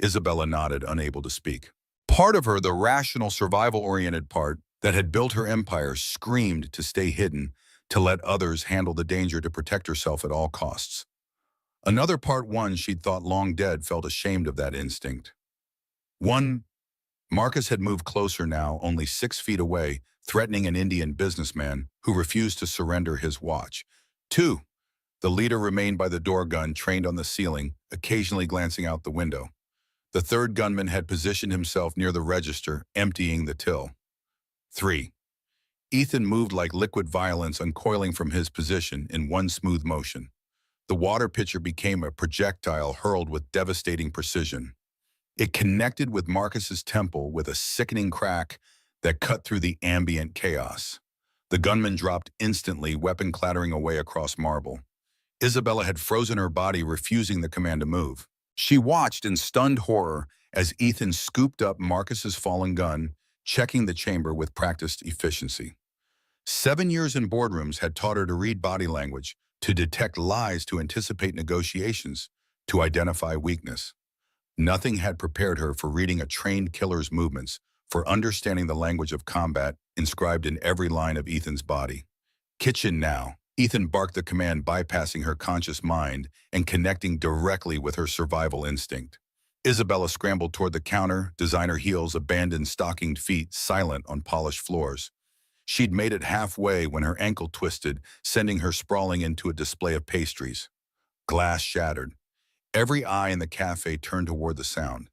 Isabella nodded, unable to speak. Part of her, the rational, survival-oriented part that had built her empire, screamed to stay hidden, to let others handle the danger, to protect herself at all costs. Another part, one she'd thought long dead, felt ashamed of that instinct. 1. Marcus had moved closer now, only 6 feet away, threatening an Indian businessman who refused to surrender his watch. 2. The leader remained by the door, gun trained on the ceiling, occasionally glancing out the window. The third gunman had positioned himself near the register, emptying the till. 3. Ethan moved like liquid violence, uncoiling from his position in one smooth motion. The water pitcher became a projectile hurled with devastating precision. It connected with Marcus's temple with a sickening crack that cut through the ambient chaos. The gunman dropped instantly, weapon clattering away across marble. Isabella had frozen her body, refusing the command to move. She watched in stunned horror as Ethan scooped up Marcus's fallen gun, checking the chamber with practiced efficiency. 7 years in boardrooms had taught her to read body language, to detect lies, to anticipate negotiations, to identify weakness. Nothing had prepared her for reading a trained killer's movements, for understanding the language of combat inscribed in every line of Ethan's body. Kitchen now. Ethan barked the command, bypassing her conscious mind and connecting directly with her survival instinct. Isabella scrambled toward the counter, designer heels, abandoned stockinged feet, silent on polished floors. She'd made it halfway when her ankle twisted, sending her sprawling into a display of pastries. Glass shattered. Every eye in the cafe turned toward the sound.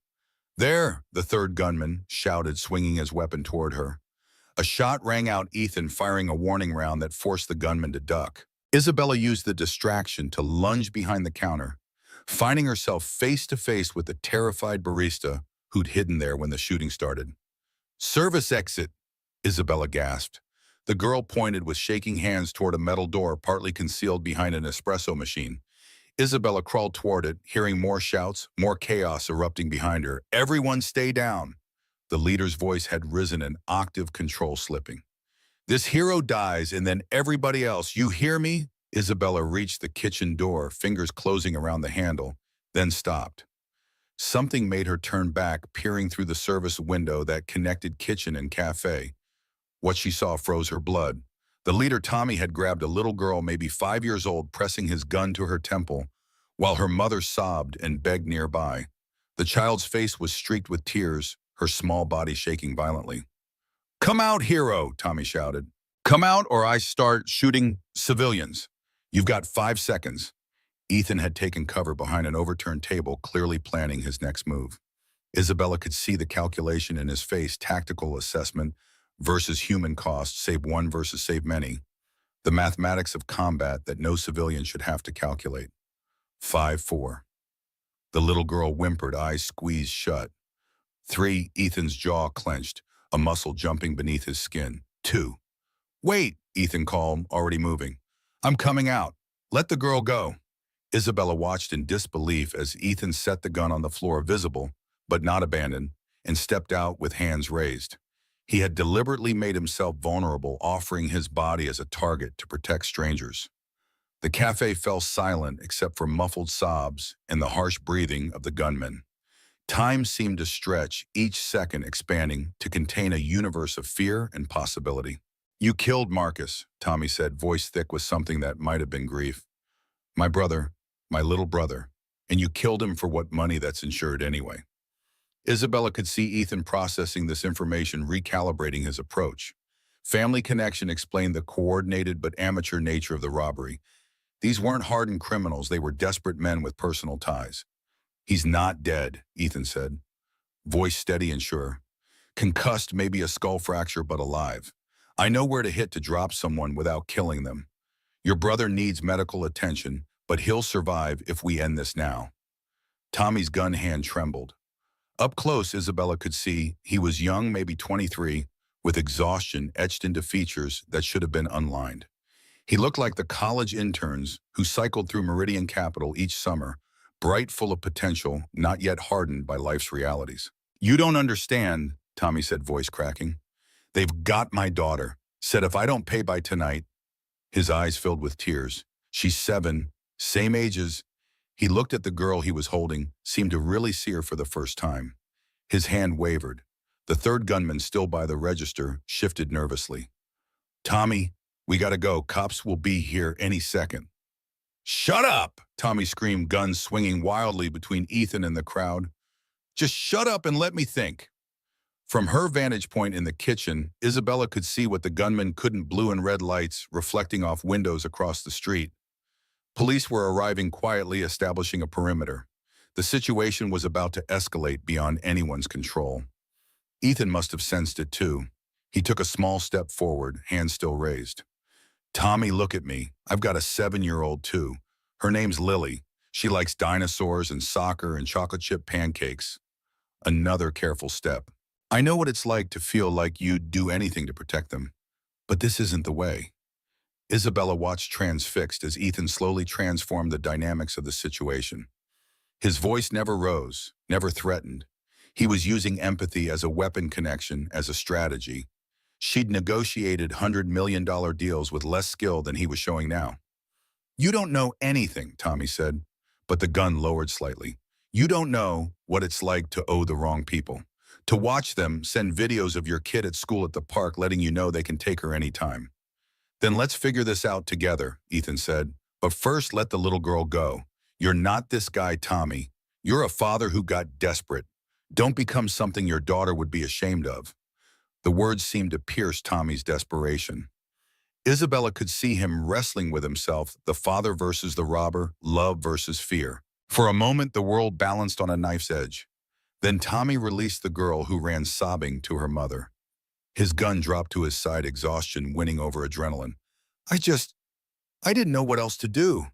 "There!" the third gunman shouted, swinging his weapon toward her. A shot rang out, Ethan firing a warning round that forced the gunman to duck. Isabella used the distraction to lunge behind the counter, finding herself face to face with the terrified barista who'd hidden there when the shooting started. Service exit, Isabella gasped. The girl pointed with shaking hands toward a metal door partly concealed behind an espresso machine. Isabella crawled toward it, hearing more shouts, more chaos erupting behind her. Everyone stay down. The leader's voice had risen an octave, control slipping. This hero dies and then everybody else, you hear me? Isabella reached the kitchen door, fingers closing around the handle, then stopped. Something made her turn back, peering through the service window that connected kitchen and cafe. What she saw froze her blood. The leader, Tommy, had grabbed a little girl, maybe 5 years old, pressing his gun to her temple, while her mother sobbed and begged nearby. The child's face was streaked with tears, her small body shaking violently. Come out, hero, Tommy shouted. Come out or I start shooting civilians. You've got 5 seconds. Ethan had taken cover behind an overturned table, clearly planning his next move. Isabella could see the calculation in his face, tactical assessment versus human cost, save one versus save many. The mathematics of combat that no civilian should have to calculate. 5-4. The little girl whimpered, eyes squeezed shut. 3, Ethan's jaw clenched, a muscle jumping beneath his skin. 2. Wait, Ethan called, already moving. I'm coming out. Let the girl go. Isabella watched in disbelief as Ethan set the gun on the floor, visible, but not abandoned, and stepped out with hands raised. He had deliberately made himself vulnerable, offering his body as a target to protect strangers. The cafe fell silent except for muffled sobs and the harsh breathing of the gunmen. Time seemed to stretch, each second expanding to contain a universe of fear and possibility. You killed Marcus, Tommy said, voice thick with something that might have been grief. My brother, my little brother, and you killed him for what money that's insured anyway. Isabella could see Ethan processing this information, recalibrating his approach. Family connection explained the coordinated but amateur nature of the robbery. These weren't hardened criminals, they were desperate men with personal ties. He's not dead, Ethan said, voice steady and sure. Concussed, maybe a skull fracture, but alive. I know where to hit to drop someone without killing them. Your brother needs medical attention, but he'll survive if we end this now. Tommy's gun hand trembled. Up close, Isabella could see he was young, maybe 23, with exhaustion etched into features that should have been unlined. He looked like the college interns who cycled through Meridian Capital each summer, bright, full of potential, not yet hardened by life's realities. You don't understand, Tommy said, voice cracking. They've got my daughter. Said if I don't pay by tonight. His eyes filled with tears. She's 7, same age as. He looked at the girl he was holding, seemed to really see her for the first time. His hand wavered. The third gunman, still by the register, shifted nervously. Tommy, we gotta go. Cops will be here any second. Shut up, Tommy screamed, guns swinging wildly between Ethan and the crowd. Just shut up and let me think. From her vantage point in the kitchen, Isabella could see what the gunmen couldn't, blue and red lights reflecting off windows across the street. Police were arriving quietly, establishing a perimeter. The situation was about to escalate beyond anyone's control. Ethan must have sensed it too. He took a small step forward, hands still raised. Tommy, look at me. I've got a 7-year-old too. Her name's Lily. She likes dinosaurs and soccer and chocolate chip pancakes. Another careful step. I know what it's like to feel like you'd do anything to protect them, but this isn't the way. Isabella watched transfixed as Ethan slowly transformed the dynamics of the situation. His voice never rose, never threatened. He was using empathy as a weapon, connection as a strategy. She'd negotiated $100 million deals with less skill than he was showing now. You don't know anything, Tommy said, but the gun lowered slightly. You don't know what it's like to owe the wrong people. To watch them send videos of your kid at school at the park letting you know they can take her anytime. Then let's figure this out together, Ethan said. But first, let the little girl go. You're not this guy, Tommy. You're a father who got desperate. Don't become something your daughter would be ashamed of. The words seemed to pierce Tommy's desperation. Isabella could see him wrestling with himself, the father versus the robber, love versus fear. For a moment, the world balanced on a knife's edge. Then Tommy released the girl, who ran sobbing to her mother. His gun dropped to his side, exhaustion winning over adrenaline. I didn't know what else to do.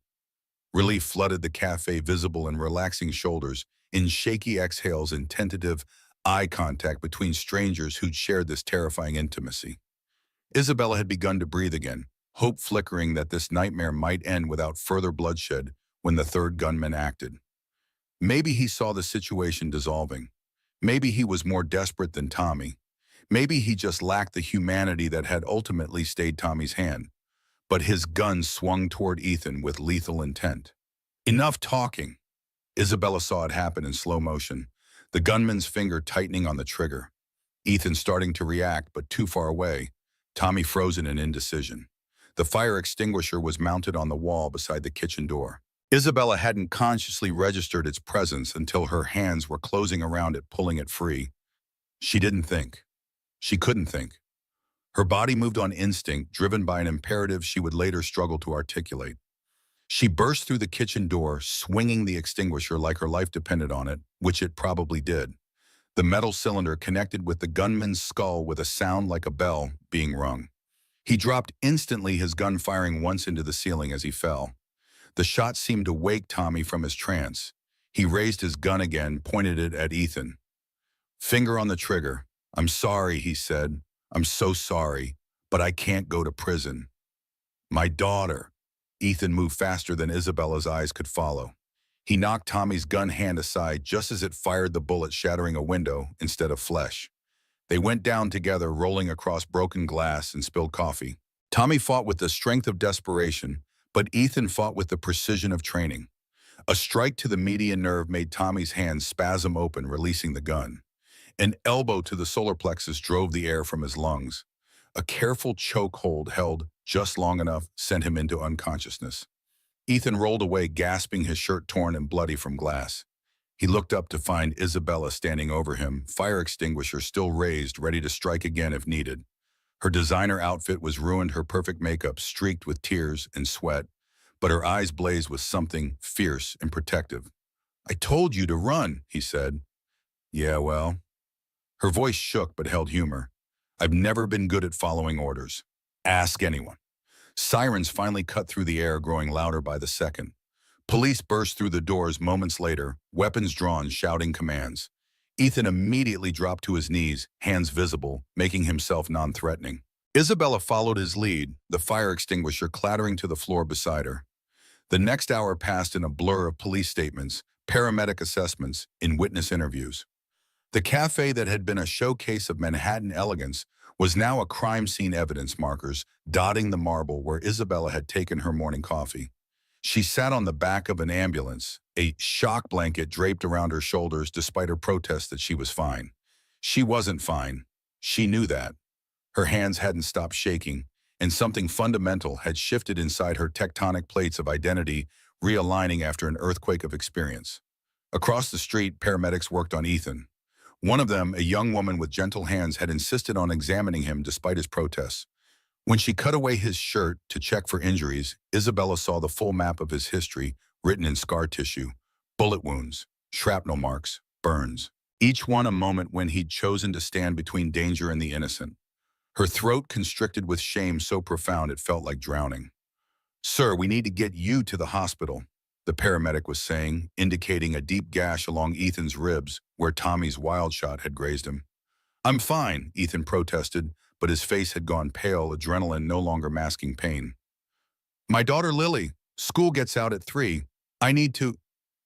Relief flooded the cafe, visible in relaxing shoulders, in shaky exhales and tentative, eye contact between strangers who'd shared this terrifying intimacy. Isabella had begun to breathe again, hope flickering that this nightmare might end without further bloodshed when the third gunman acted. Maybe he saw the situation dissolving. Maybe he was more desperate than Tommy. Maybe he just lacked the humanity that had ultimately stayed Tommy's hand. But his gun swung toward Ethan with lethal intent. Enough talking. Isabella saw it happen in slow motion, the gunman's finger tightening on the trigger. Ethan starting to react, but too far away. Tommy frozen in indecision. The fire extinguisher was mounted on the wall beside the kitchen door. Isabella hadn't consciously registered its presence until her hands were closing around it, pulling it free. She didn't think. She couldn't think. Her body moved on instinct, driven by an imperative she would later struggle to articulate. She burst through the kitchen door, swinging the extinguisher like her life depended on it, which it probably did. The metal cylinder connected with the gunman's skull with a sound like a bell being rung. He dropped instantly, his gun firing once into the ceiling as he fell. The shot seemed to wake Tommy from his trance. He raised his gun again, pointed it at Ethan. Finger on the trigger. "I'm sorry," he said. "I'm so sorry, but I can't go to prison." "My daughter." Ethan moved faster than Isabella's eyes could follow. He knocked Tommy's gun hand aside just as it fired the bullet, shattering a window instead of flesh. They went down together, rolling across broken glass and spilled coffee. Tommy fought with the strength of desperation, but Ethan fought with the precision of training. A strike to the median nerve made Tommy's hand spasm open, releasing the gun. An elbow to the solar plexus drove the air from his lungs. A careful chokehold held just long enough sent him into unconsciousness. Ethan rolled away, gasping, his shirt torn and bloody from glass. He looked up to find Isabella standing over him, fire extinguisher still raised, ready to strike again if needed. Her designer outfit was ruined, her perfect makeup streaked with tears and sweat, but her eyes blazed with something fierce and protective. "I told you to run," he said. "Yeah, well." Her voice shook but held humor. "I've never been good at following orders. Ask anyone." Sirens finally cut through the air, growing louder by the second. Police burst through the doors moments later, weapons drawn, shouting commands. Ethan immediately dropped to his knees, hands visible, making himself non-threatening. Isabella followed his lead, the fire extinguisher clattering to the floor beside her. The next hour passed in a blur of police statements, paramedic assessments, and witness interviews. The cafe that had been a showcase of Manhattan elegance was now a crime scene, evidence markers dotting the marble where Isabella had taken her morning coffee. She sat on the back of an ambulance, a shock blanket draped around her shoulders despite her protest that she was fine. She wasn't fine. She knew that. Her hands hadn't stopped shaking, and something fundamental had shifted inside her, tectonic plates of identity realigning after an earthquake of experience. Across the street, paramedics worked on Ethan. One of them, a young woman with gentle hands, had insisted on examining him despite his protests. When she cut away his shirt to check for injuries, Isabella saw the full map of his history written in scar tissue: bullet wounds, shrapnel marks, burns. Each one a moment when he'd chosen to stand between danger and the innocent. Her throat constricted with shame so profound it felt like drowning. "Sir, we need to get you to the hospital," the paramedic was saying, indicating a deep gash along Ethan's ribs where Tommy's wild shot had grazed him. "I'm fine," Ethan protested, but his face had gone pale, adrenaline no longer masking pain. "My daughter Lily, school gets out at 3. I need to—"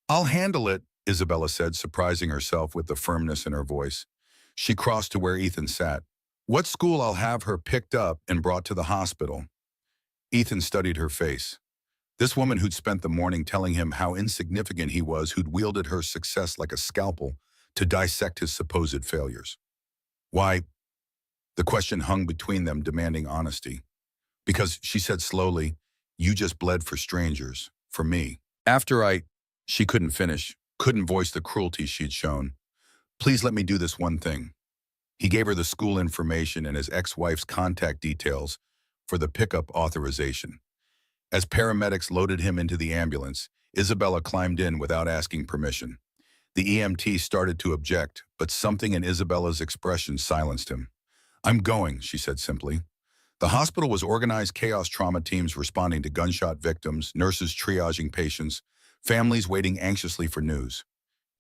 "I'll handle it," Isabella said, surprising herself with the firmness in her voice. She crossed to where Ethan sat. "What school? I'll have her picked up and brought to the hospital." Ethan studied her face. This woman who'd spent the morning telling him how insignificant he was, who'd wielded her success like a scalpel to dissect his supposed failures. "Why?" The question hung between them, demanding honesty. "Because," she said slowly, "you just bled for strangers, for me. She couldn't finish, couldn't voice the cruelty she'd shown. "Please let me do this one thing." He gave her the school information and his ex-wife's contact details for the pickup authorization. As paramedics loaded him into the ambulance, Isabella climbed in without asking permission. The EMT started to object, but something in Isabella's expression silenced him. "I'm going," she said simply. The hospital was organized chaos, trauma teams responding to gunshot victims, nurses triaging patients, families waiting anxiously for news.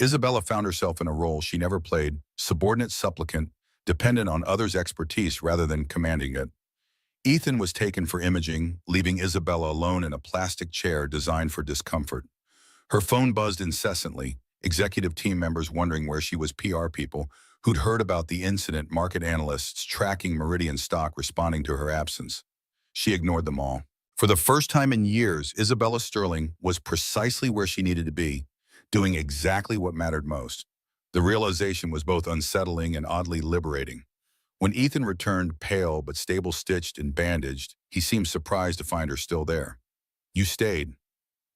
Isabella found herself in a role she never played, subordinate supplicant, dependent on others' expertise rather than commanding it. Ethan was taken for imaging, leaving Isabella alone in a plastic chair designed for discomfort. Her phone buzzed incessantly, executive team members wondering where she was, PR people who'd heard about the incident, market analysts tracking Meridian stock responding to her absence. She ignored them all. For the first time in years, Isabella Sterling was precisely where she needed to be, doing exactly what mattered most. The realization was both unsettling and oddly liberating. When Ethan returned, pale but stable-stitched and bandaged, he seemed surprised to find her still there. "You stayed."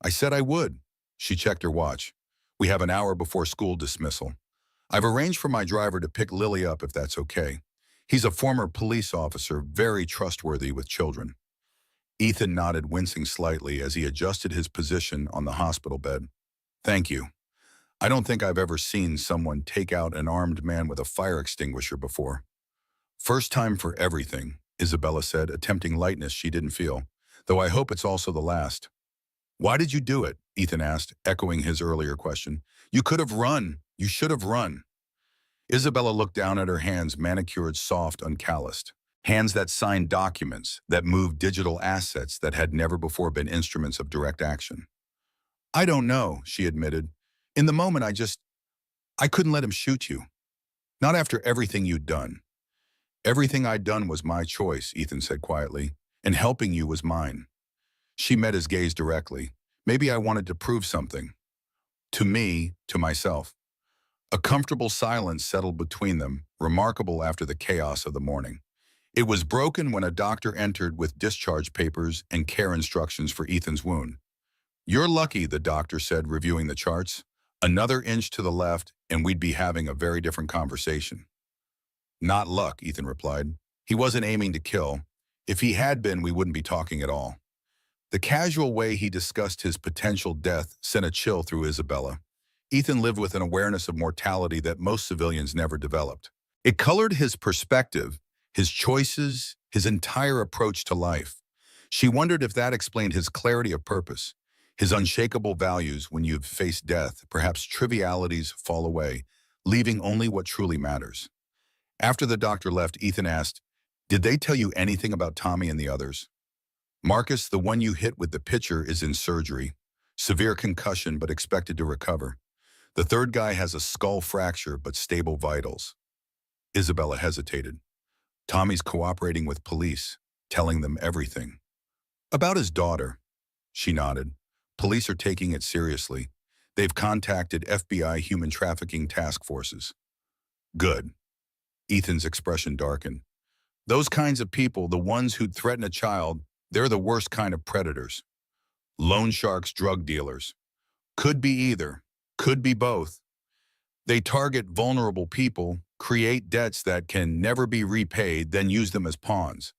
"I said I would." She checked her watch. "We have an hour before school dismissal. I've arranged for my driver to pick Lily up if that's okay. He's a former police officer, very trustworthy with children." Ethan nodded, wincing slightly as he adjusted his position on the hospital bed. "Thank you. I don't think I've ever seen someone take out an armed man with a fire extinguisher before." "First time for everything," Isabella said, attempting lightness she didn't feel. "Though I hope it's also the last." "Why did you do it?" Ethan asked, echoing his earlier question. "You could have run. You should have run." Isabella looked down at her hands, manicured, soft, uncalloused. Hands that signed documents, that moved digital assets that had never before been instruments of direct action. "I don't know," she admitted. "In the moment, I couldn't let him shoot you. Not after everything you'd done." "Everything I'd done was my choice," Ethan said quietly, "and helping you was mine." She met his gaze directly. "Maybe I wanted to prove something. To me, to myself." A comfortable silence settled between them, remarkable after the chaos of the morning. It was broken when a doctor entered with discharge papers and care instructions for Ethan's wound. "You're lucky," the doctor said, reviewing the charts. "Another inch to the left, and we'd be having a very different conversation." "Not luck," Ethan replied. "He wasn't aiming to kill. If he had been, we wouldn't be talking at all." The casual way he discussed his potential death sent a chill through Isabella. Ethan lived with an awareness of mortality that most civilians never developed. It colored his perspective, his choices, his entire approach to life. She wondered if that explained his clarity of purpose, his unshakable values. When you've faced death, perhaps trivialities fall away, leaving only what truly matters. After the doctor left, Ethan asked, "Did they tell you anything about Tommy and the others?" "Marcus, the one you hit with the pitcher, is in surgery. Severe concussion, but expected to recover. The third guy has a skull fracture, but stable vitals." Isabella hesitated. "Tommy's cooperating with police, telling them everything." "About his daughter?" She nodded. "Police are taking it seriously. They've contacted FBI human trafficking task forces." "Good." Ethan's expression darkened. "Those kinds of people, the ones who'd threaten a child, they're the worst kind of predators. Loan sharks, drug dealers. Could be either. Could be both. They target vulnerable people, create debts that can never be repaid, then use them as pawns."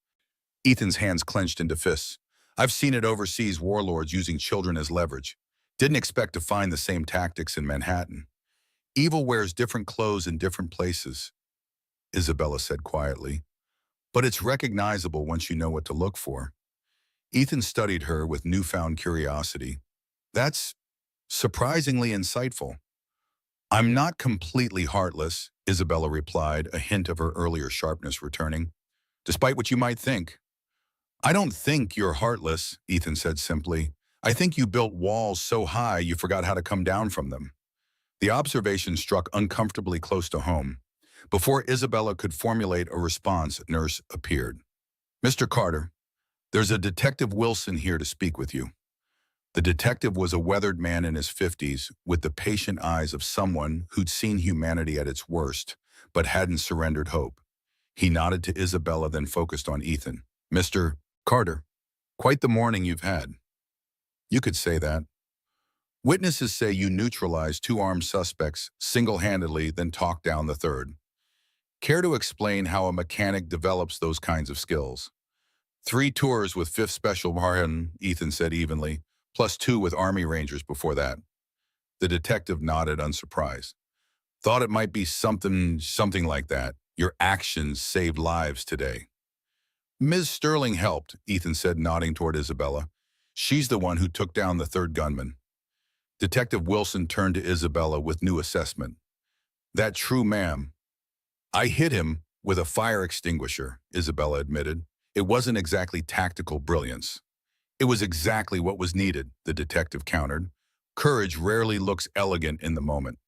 Ethan's hands clenched into fists. "I've seen it overseas, warlords using children as leverage. Didn't expect to find the same tactics in Manhattan. Evil wears different clothes in different places," Isabella said quietly. "But it's recognizable once you know what to look for." Ethan studied her with newfound curiosity. "That's surprisingly insightful." "I'm not completely heartless," Isabella replied, a hint of her earlier sharpness returning, "despite what you might think." "I don't think you're heartless," Ethan said simply. "I think you built walls so high you forgot how to come down from them." The observation struck uncomfortably close to home. Before Isabella could formulate a response, a nurse appeared. "Mr. Carter, there's a Detective Wilson here to speak with you." The detective was a weathered man in his 50s, with the patient eyes of someone who'd seen humanity at its worst, but hadn't surrendered hope. He nodded to Isabella, then focused on Ethan. "Mr. Carter, quite the morning you've had." "You could say that." "Witnesses say you neutralized two armed suspects single-handedly, then talked down the third. Care to explain how a mechanic develops those kinds of skills?" "3 tours with 5th Special Battalion," Ethan said evenly, "plus 2 with Army Rangers before that." The detective nodded, unsurprised. "Thought it might be something like that. Your actions saved lives today." "Ms. Sterling helped," Ethan said, nodding toward Isabella. "She's the one who took down the third gunman." Detective Wilson turned to Isabella with new assessment. That true, ma'am. I hit him with a fire extinguisher, Isabella admitted. It wasn't exactly tactical brilliance. It was exactly what was needed, the detective countered. Courage rarely looks elegant in the moment.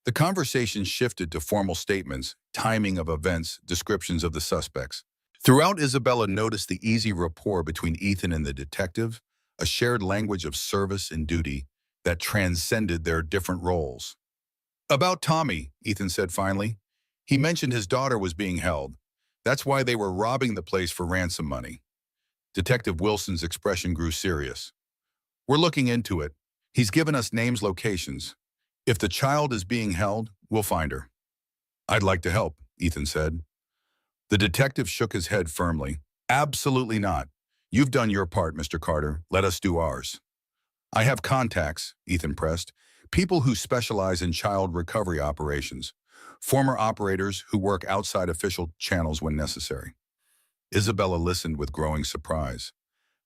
The conversation shifted to formal statements, timing of events, descriptions of the suspects. Throughout, Isabella noticed the easy rapport between Ethan and the detective, a shared language of service and duty that transcended their different roles. About Tommy, Ethan said finally. He mentioned his daughter was being held. That's why they were robbing the place for ransom money. Detective Wilson's expression grew serious. We're looking into it. He's given us names, locations. If the child is being held, we'll find her. I'd like to help, Ethan said. The detective shook his head firmly. Absolutely not. You've done your part, Mr. Carter. Let us do ours. I have contacts, Ethan pressed, people who specialize in child recovery operations, former operators who work outside official channels when necessary. Isabella listened with growing surprise.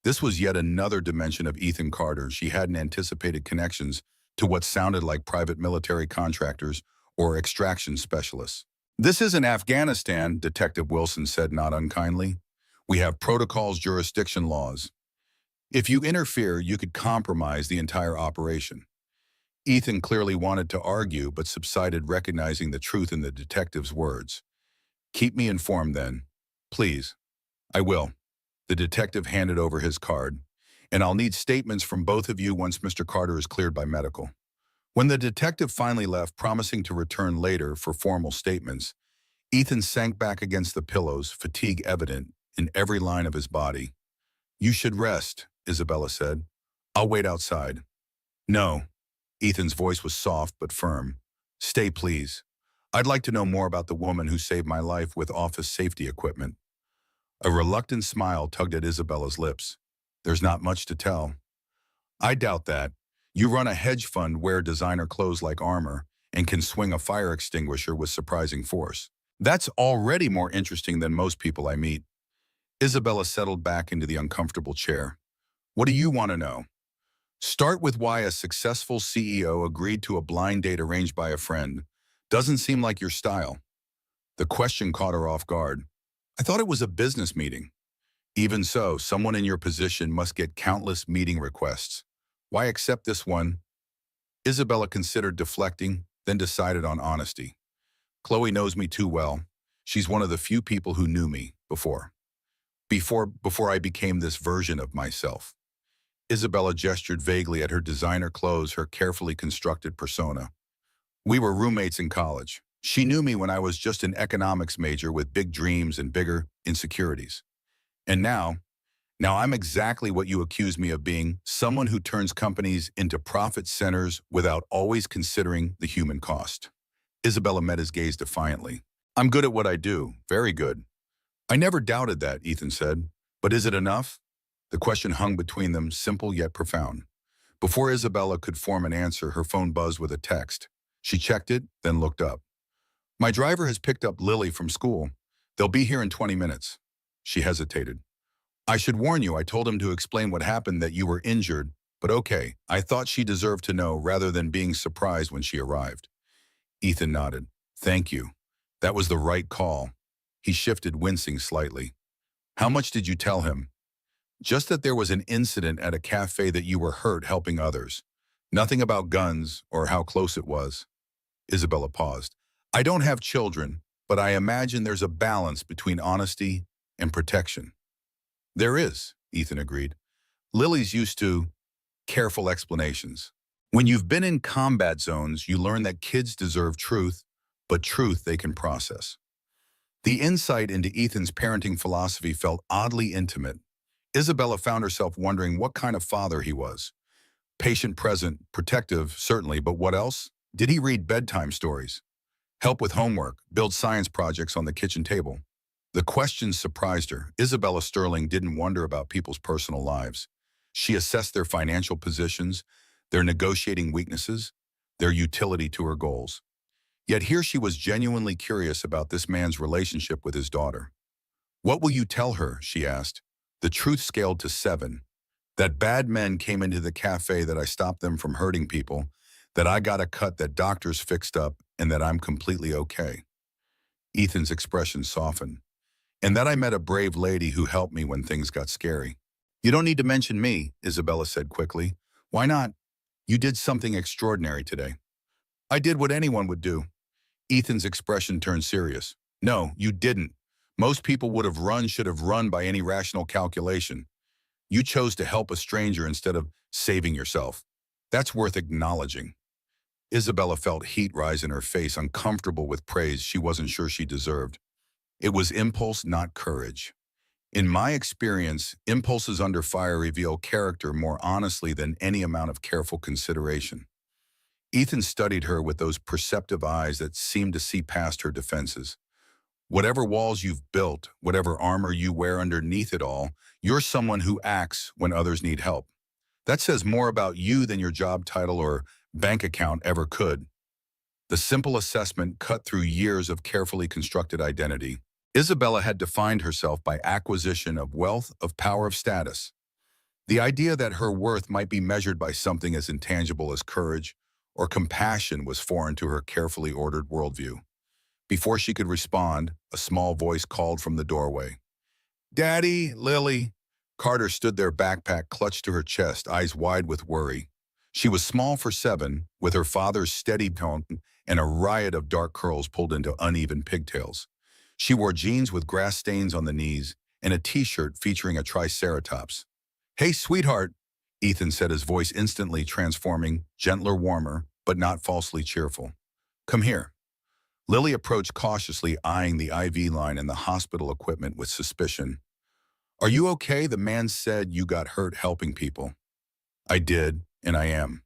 This was yet another dimension of Ethan Carter. She hadn't anticipated connections to what sounded like private military contractors or extraction specialists. This isn't Afghanistan, Detective Wilson said not unkindly. We have protocols, jurisdiction laws. If you interfere, you could compromise the entire operation. Ethan clearly wanted to argue, but subsided, recognizing the truth in the detective's words. Keep me informed then. Please. I will. The detective handed over his card. And I'll need statements from both of you once Mr. Carter is cleared by medical. When the detective finally left, promising to return later for formal statements, Ethan sank back against the pillows, fatigue evident in every line of his body. You should rest, Isabella said. I'll wait outside. No. Ethan's voice was soft but firm. Stay, please. I'd like to know more about the woman who saved my life with office safety equipment. A reluctant smile tugged at Isabella's lips. There's not much to tell. I doubt that. You run a hedge fund, wear designer clothes like armor, and can swing a fire extinguisher with surprising force. That's already more interesting than most people I meet. Isabella settled back into the uncomfortable chair. What do you want to know? Start with why a successful CEO agreed to a blind date arranged by a friend. Doesn't seem like your style. The question caught her off guard. I thought it was a business meeting. Even so, someone in your position must get countless meeting requests. Why accept this one? Isabella considered deflecting, then decided on honesty. Chloe knows me too well. She's one of the few people who knew me before I became this version of myself. Isabella gestured vaguely at her designer clothes, her carefully constructed persona. We were roommates in college. She knew me when I was just an economics major with big dreams and bigger insecurities. And now I'm exactly what you accuse me of being, someone who turns companies into profit centers without always considering the human cost. Isabella met his gaze defiantly. I'm good at what I do, very good. I never doubted that, Ethan said. But is it enough? The question hung between them, simple yet profound. Before Isabella could form an answer, her phone buzzed with a text. She checked it, then looked up. My driver has picked up Lily from school. They'll be here in 20 minutes. She hesitated. I should warn you, I told him to explain what happened, that you were injured, but okay, I thought she deserved to know rather than being surprised when she arrived. Ethan nodded. Thank you. That was the right call. He shifted, wincing slightly. How much did you tell him? Just that there was an incident at a cafe, that you were hurt helping others. Nothing about guns or how close it was. Isabella paused. I don't have children, but I imagine there's a balance between honesty and protection. There is, Ethan agreed. Lily's used to careful explanations. When you've been in combat zones, you learn that kids deserve truth, but truth they can process. The insight into Ethan's parenting philosophy felt oddly intimate. Isabella found herself wondering what kind of father he was. Patient, present, protective, certainly, but what else? Did he read bedtime stories? Help with homework, build science projects on the kitchen table? The questions surprised her. Isabella Sterling didn't wonder about people's personal lives. She assessed their financial positions, their negotiating weaknesses, their utility to her goals. Yet here she was genuinely curious about this man's relationship with his daughter. What will you tell her? She asked. The truth scaled to 7. That bad men came into the cafe, that I stopped them from hurting people, that I got a cut that doctors fixed up, and that I'm completely okay. Ethan's expression softened. And that I met a brave lady who helped me when things got scary. You don't need to mention me, Isabella said quickly. Why not? You did something extraordinary today. I did what anyone would do. Ethan's expression turned serious. No, you didn't. Most people should have run by any rational calculation. You chose to help a stranger instead of saving yourself. That's worth acknowledging. Isabella felt heat rise in her face, uncomfortable with praise she wasn't sure she deserved. It was impulse, not courage. In my experience, impulses under fire reveal character more honestly than any amount of careful consideration. Ethan studied her with those perceptive eyes that seemed to see past her defenses. Whatever walls you've built, whatever armor you wear underneath it all, you're someone who acts when others need help. That says more about you than your job title or bank account ever could. The simple assessment cut through years of carefully constructed identity. Isabella had defined herself by acquisition of wealth, of power, of status. The idea that her worth might be measured by something as intangible as courage or compassion was foreign to her carefully ordered worldview. Before she could respond, a small voice called from the doorway. Daddy, Lily. Carter stood there, backpack clutched to her chest, eyes wide with worry. She was small for 7, with her father's steady tone and a riot of dark curls pulled into uneven pigtails. She wore jeans with grass stains on the knees and a t-shirt featuring a triceratops. Hey, sweetheart, Ethan said, his voice instantly transforming, gentler, warmer, but not falsely cheerful. Come here. Lily approached cautiously, eyeing the IV line and the hospital equipment with suspicion. Are you okay? The man said you got hurt helping people. I did, and I am.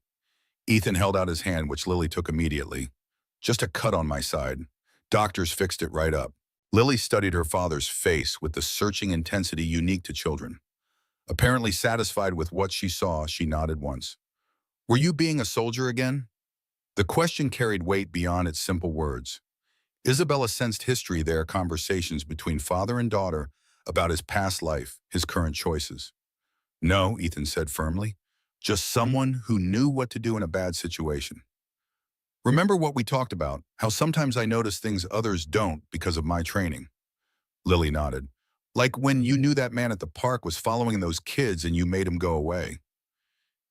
Ethan held out his hand, which Lily took immediately. Just a cut on my side. Doctors fixed it right up. Lily studied her father's face with the searching intensity unique to children. Apparently satisfied with what she saw, she nodded once. Were you being a soldier again? The question carried weight beyond its simple words. Isabella sensed history there, conversations between father and daughter about his past life, his current choices. No, Ethan said firmly. Just someone who knew what to do in a bad situation. Remember what we talked about, how sometimes I notice things others don't because of my training? Lily nodded. Like when you knew that man at the park was following those kids and you made him go away.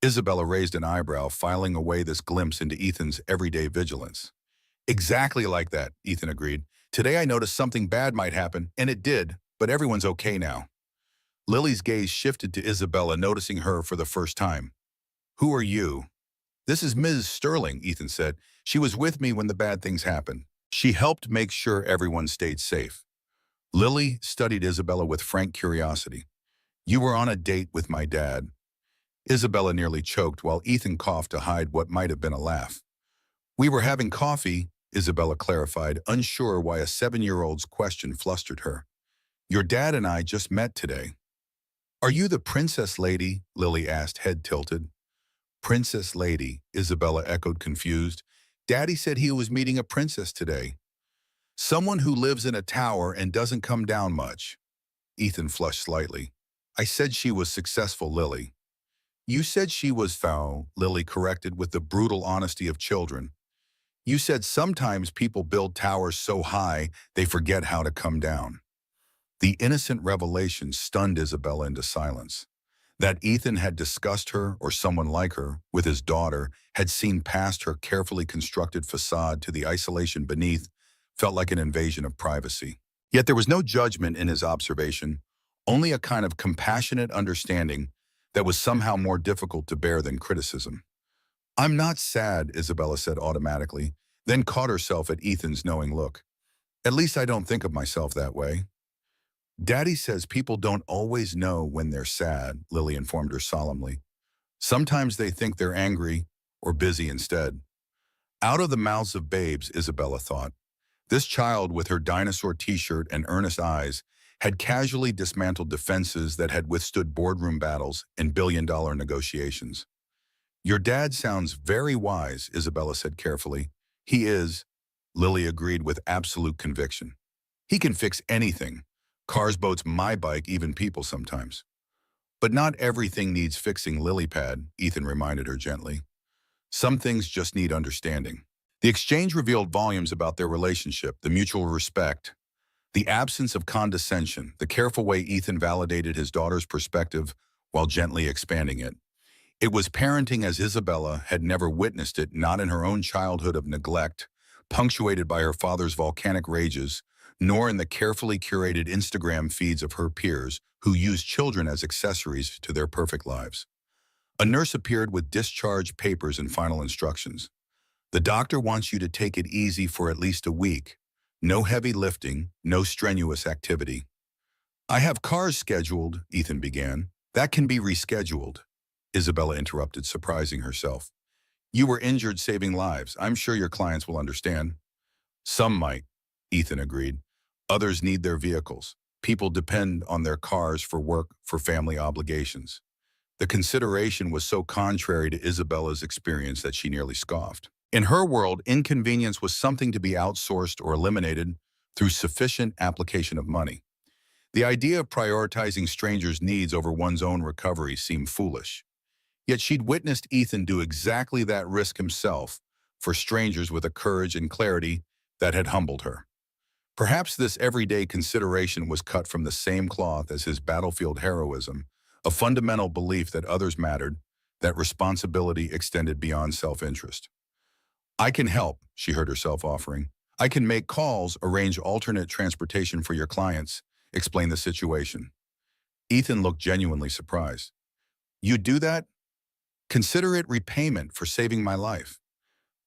Isabella raised an eyebrow, filing away this glimpse into Ethan's everyday vigilance. Exactly like that, Ethan agreed. Today I noticed something bad might happen, and it did, but everyone's okay now. Lily's gaze shifted to Isabella, noticing her for the first time. Who are you? This is Ms. Sterling, Ethan said. She was with me when the bad things happened. She helped make sure everyone stayed safe. Lily studied Isabella with frank curiosity. You were on a date with my dad. Isabella nearly choked while Ethan coughed to hide what might have been a laugh. We were having coffee, Isabella clarified, unsure why a 7-year-old's question flustered her. Your dad and I just met today. Are you the princess lady? Lily asked, head tilted. Princess lady, Isabella echoed, confused. Daddy said he was meeting a princess today. Someone who lives in a tower and doesn't come down much. Ethan flushed slightly. I said she was successful, Lily. You said she was foul, Lily corrected with the brutal honesty of children. You said sometimes people build towers so high they forget how to come down. The innocent revelation stunned Isabella into silence. That Ethan had discussed her, or someone like her, with his daughter, had seen past her carefully constructed facade to the isolation beneath, felt like an invasion of privacy. Yet there was no judgment in his observation, only a kind of compassionate understanding that was somehow more difficult to bear than criticism. I'm not sad, Isabella said automatically, then caught herself at Ethan's knowing look. At least I don't think of myself that way. Daddy says people don't always know when they're sad, Lily informed her solemnly. Sometimes they think they're angry or busy instead. Out of the mouths of babes, Isabella thought. This child, with her dinosaur t-shirt and earnest eyes, had casually dismantled defenses that had withstood boardroom battles and billion-dollar negotiations. Your dad sounds very wise, Isabella said carefully. He is, Lily agreed with absolute conviction. He can fix anything. Cars, boats, my bike, even people sometimes. But not everything needs fixing, Lilypad, Ethan reminded her gently. Some things just need understanding. The exchange revealed volumes about their relationship, the mutual respect, the absence of condescension, the careful way Ethan validated his daughter's perspective while gently expanding it. It was parenting as Isabella had never witnessed it, not in her own childhood of neglect, punctuated by her father's volcanic rages, nor in the carefully curated Instagram feeds of her peers who used children as accessories to their perfect lives. A nurse appeared with discharge papers and final instructions. The doctor wants you to take it easy for at least a week. No heavy lifting, no strenuous activity. I have cars scheduled, Ethan began. That can be rescheduled, Isabella interrupted, surprising herself. You were injured saving lives. I'm sure your clients will understand. Some might, Ethan agreed. Others need their vehicles. People depend on their cars for work, for family obligations. The consideration was so contrary to Isabella's experience that she nearly scoffed. In her world, inconvenience was something to be outsourced or eliminated through sufficient application of money. The idea of prioritizing strangers' needs over one's own recovery seemed foolish. Yet she'd witnessed Ethan do exactly that risk himself for strangers with a courage and clarity that had humbled her. Perhaps this everyday consideration was cut from the same cloth as his battlefield heroism, a fundamental belief that others mattered, that responsibility extended beyond self-interest. I can help, she heard herself offering. I can make calls, arrange alternate transportation for your clients, explain the situation. Ethan looked genuinely surprised. You do that? Consider it repayment for saving my life.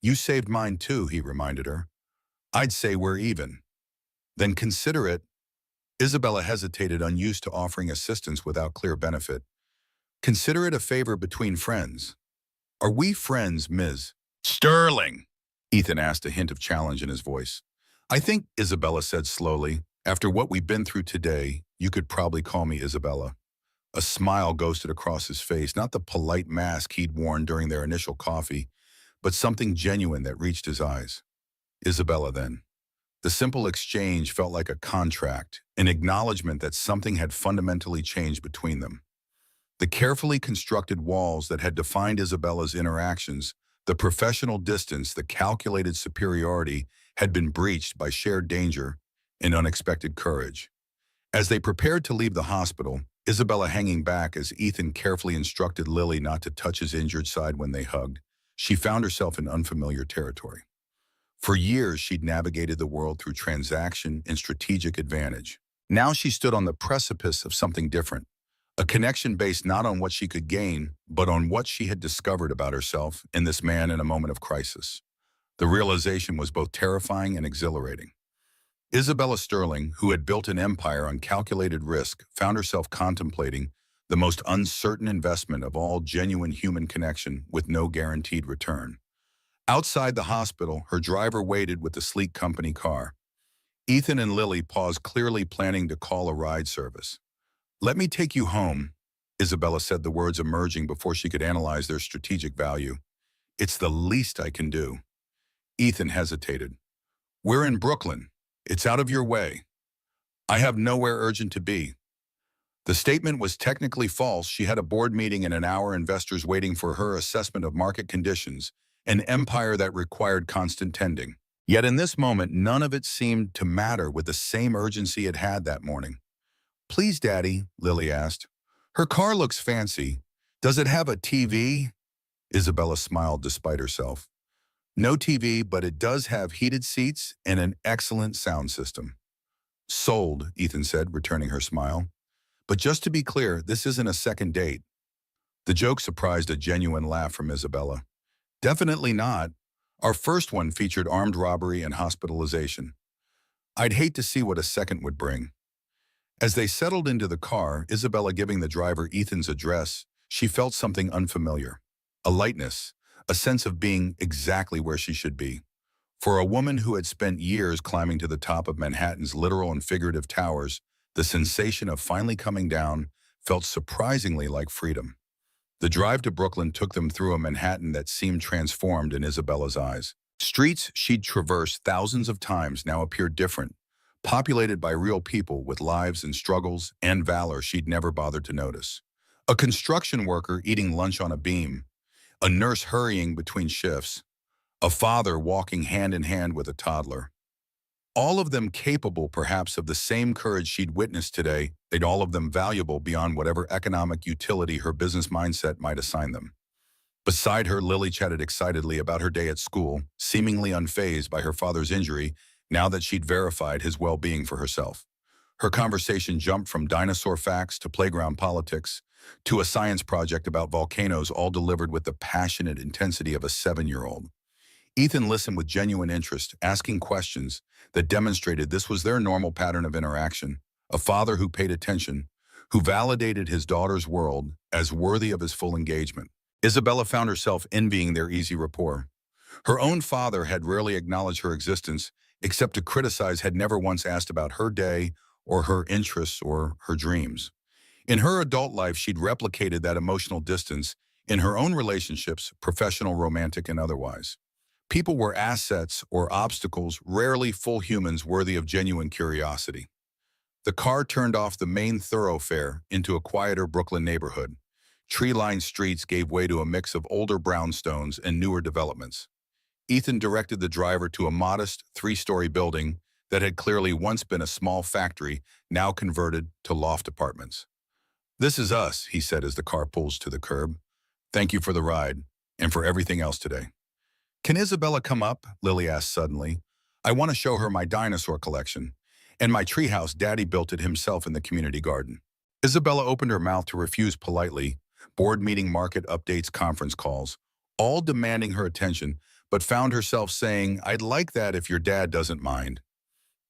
You saved mine too, he reminded her. I'd say we're even. Then consider it. Isabella hesitated, unused to offering assistance without clear benefit. Consider it a favor between friends. Are we friends, Ms. Sterling? Ethan asked, a hint of challenge in his voice. I think, Isabella said slowly, after what we've been through today, you could probably call me Isabella. A smile ghosted across his face, not the polite mask he'd worn during their initial coffee, but something genuine that reached his eyes. Isabella, then. The simple exchange felt like a contract, an acknowledgement that something had fundamentally changed between them. The carefully constructed walls that had defined Isabella's interactions, the professional distance, the calculated superiority, had been breached by shared danger and unexpected courage. As they prepared to leave the hospital, Isabella hanging back as Ethan carefully instructed Lily not to touch his injured side when they hugged, she found herself in unfamiliar territory. For years, she'd navigated the world through transaction and strategic advantage. Now she stood on the precipice of something different, a connection based not on what she could gain, but on what she had discovered about herself in this man in a moment of crisis. The realization was both terrifying and exhilarating. Isabella Sterling, who had built an empire on calculated risk, found herself contemplating the most uncertain investment of all, genuine human connection with no guaranteed return. Outside the hospital, her driver waited with the sleek company car. Ethan and Lily paused, clearly planning to call a ride service. Let me take you home, Isabella said, the words emerging before she could analyze their strategic value. It's the least I can do. Ethan hesitated. We're in Brooklyn. It's out of your way. I have nowhere urgent to be. The statement was technically false. She had a board meeting in an hour, investors waiting for her assessment of market conditions, an empire that required constant tending. Yet in this moment, none of it seemed to matter with the same urgency it had that morning. Please, Daddy, Lily asked. Her car looks fancy. Does it have a TV? Isabella smiled despite herself. No TV, but it does have heated seats and an excellent sound system. Sold, Ethan said, returning her smile. But just to be clear, this isn't a second date. The joke surprised a genuine laugh from Isabella. Definitely not. Our first one featured armed robbery and hospitalization. I'd hate to see what a second would bring. As they settled into the car, Isabella giving the driver Ethan's address, she felt something unfamiliar. A lightness, a sense of being exactly where she should be. For a woman who had spent years climbing to the top of Manhattan's literal and figurative towers, the sensation of finally coming down felt surprisingly like freedom. The drive to Brooklyn took them through a Manhattan that seemed transformed in Isabella's eyes. Streets she'd traversed thousands of times now appeared different, populated by real people with lives and struggles and valor she'd never bothered to notice. A construction worker eating lunch on a beam, a nurse hurrying between shifts, a father walking hand in hand with a toddler. All of them capable, perhaps, of the same courage she'd witnessed today, they'd all of them valuable beyond whatever economic utility her business mindset might assign them. Beside her, Lily chatted excitedly about her day at school, seemingly unfazed by her father's injury now that she'd verified his well-being for herself. Her conversation jumped from dinosaur facts to playground politics to a science project about volcanoes, all delivered with the passionate intensity of a 7-year-old. Ethan listened with genuine interest, asking questions that demonstrated this was their normal pattern of interaction. A father who paid attention, who validated his daughter's world as worthy of his full engagement. Isabella found herself envying their easy rapport. Her own father had rarely acknowledged her existence, except to criticize, had never once asked about her day or her interests or her dreams. In her adult life, she'd replicated that emotional distance in her own relationships, professional, romantic, and otherwise. People were assets or obstacles, rarely full humans worthy of genuine curiosity. The car turned off the main thoroughfare into a quieter Brooklyn neighborhood. Tree-lined streets gave way to a mix of older brownstones and newer developments. Ethan directed the driver to a modest 3-story building that had clearly once been a small factory, now converted to loft apartments. "This is us," he said as the car pulls to the curb. "Thank you for the ride, and for everything else today." "Can Isabella come up?" Lily asked suddenly. "I want to show her my dinosaur collection. And my treehouse, Daddy built it himself in the community garden." Isabella opened her mouth to refuse politely, board meeting, market updates, conference calls, all demanding her attention, but found herself saying, "I'd like that if your dad doesn't mind."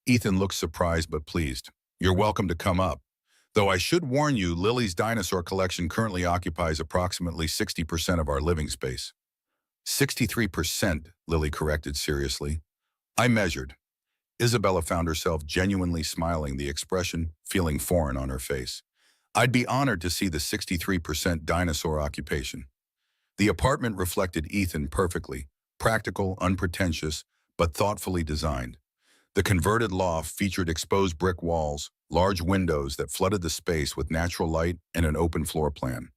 Ethan looked surprised but pleased. "You're welcome to come up. Though I should warn you, Lily's dinosaur collection currently occupies approximately 60% of our living space." 63%, Lily corrected seriously. "I measured." Isabella found herself genuinely smiling, the expression feeling foreign on her face. "I'd be honored to see the 63% dinosaur occupation." The apartment reflected Ethan perfectly, practical, unpretentious, but thoughtfully designed. The converted loft featured exposed brick walls, large windows that flooded the space with natural light, and an open floor plan.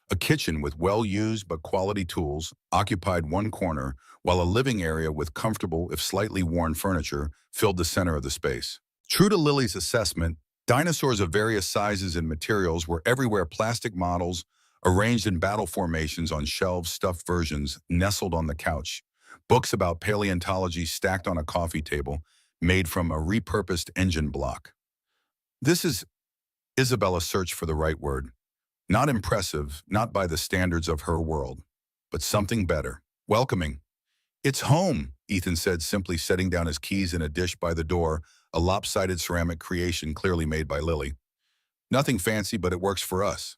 A kitchen with well-used but quality tools occupied one corner, while a living area with comfortable, if slightly worn furniture filled the center of the space. True to Lily's assessment, dinosaurs of various sizes and materials were everywhere: plastic models, arranged in battle formations on shelves, stuffed versions nestled on the couch, books about paleontology stacked on a coffee table, made from a repurposed engine block. This is, Isabella searched for the right word. Not impressive, not by the standards of her world, but something better. Welcoming. "It's home," Ethan said, simply setting down his keys in a dish by the door, a lopsided ceramic creation clearly made by Lily. "Nothing fancy, but it works for us."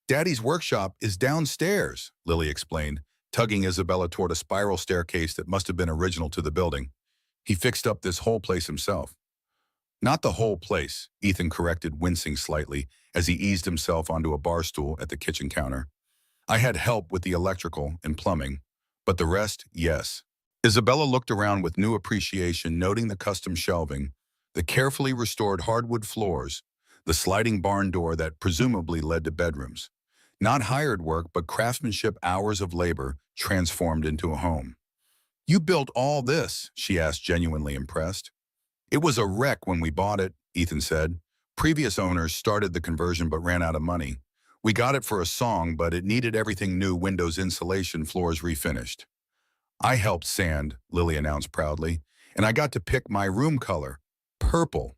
"Daddy's workshop is downstairs," Lily explained, tugging Isabella toward a spiral staircase that must have been original to the building. "He fixed up this whole place himself." "Not the whole place," Ethan corrected, wincing slightly as he eased himself onto a bar stool at the kitchen counter. "I had help with the electrical and plumbing, but the rest, yes." Isabella looked around with new appreciation, noting the custom shelving, the carefully restored hardwood floors, the sliding barn door that presumably led to bedrooms. Not hired work, but craftsmanship, hours of labor transformed into a home. "You built all this?" she asked, genuinely impressed. "It was a wreck when we bought it," Ethan said. "Previous owners started the conversion but ran out of money. We got it for a song, but it needed everything new: windows, insulation, floors refinished." "I helped sand," Lily announced proudly, "and I got to pick my room color. Purple."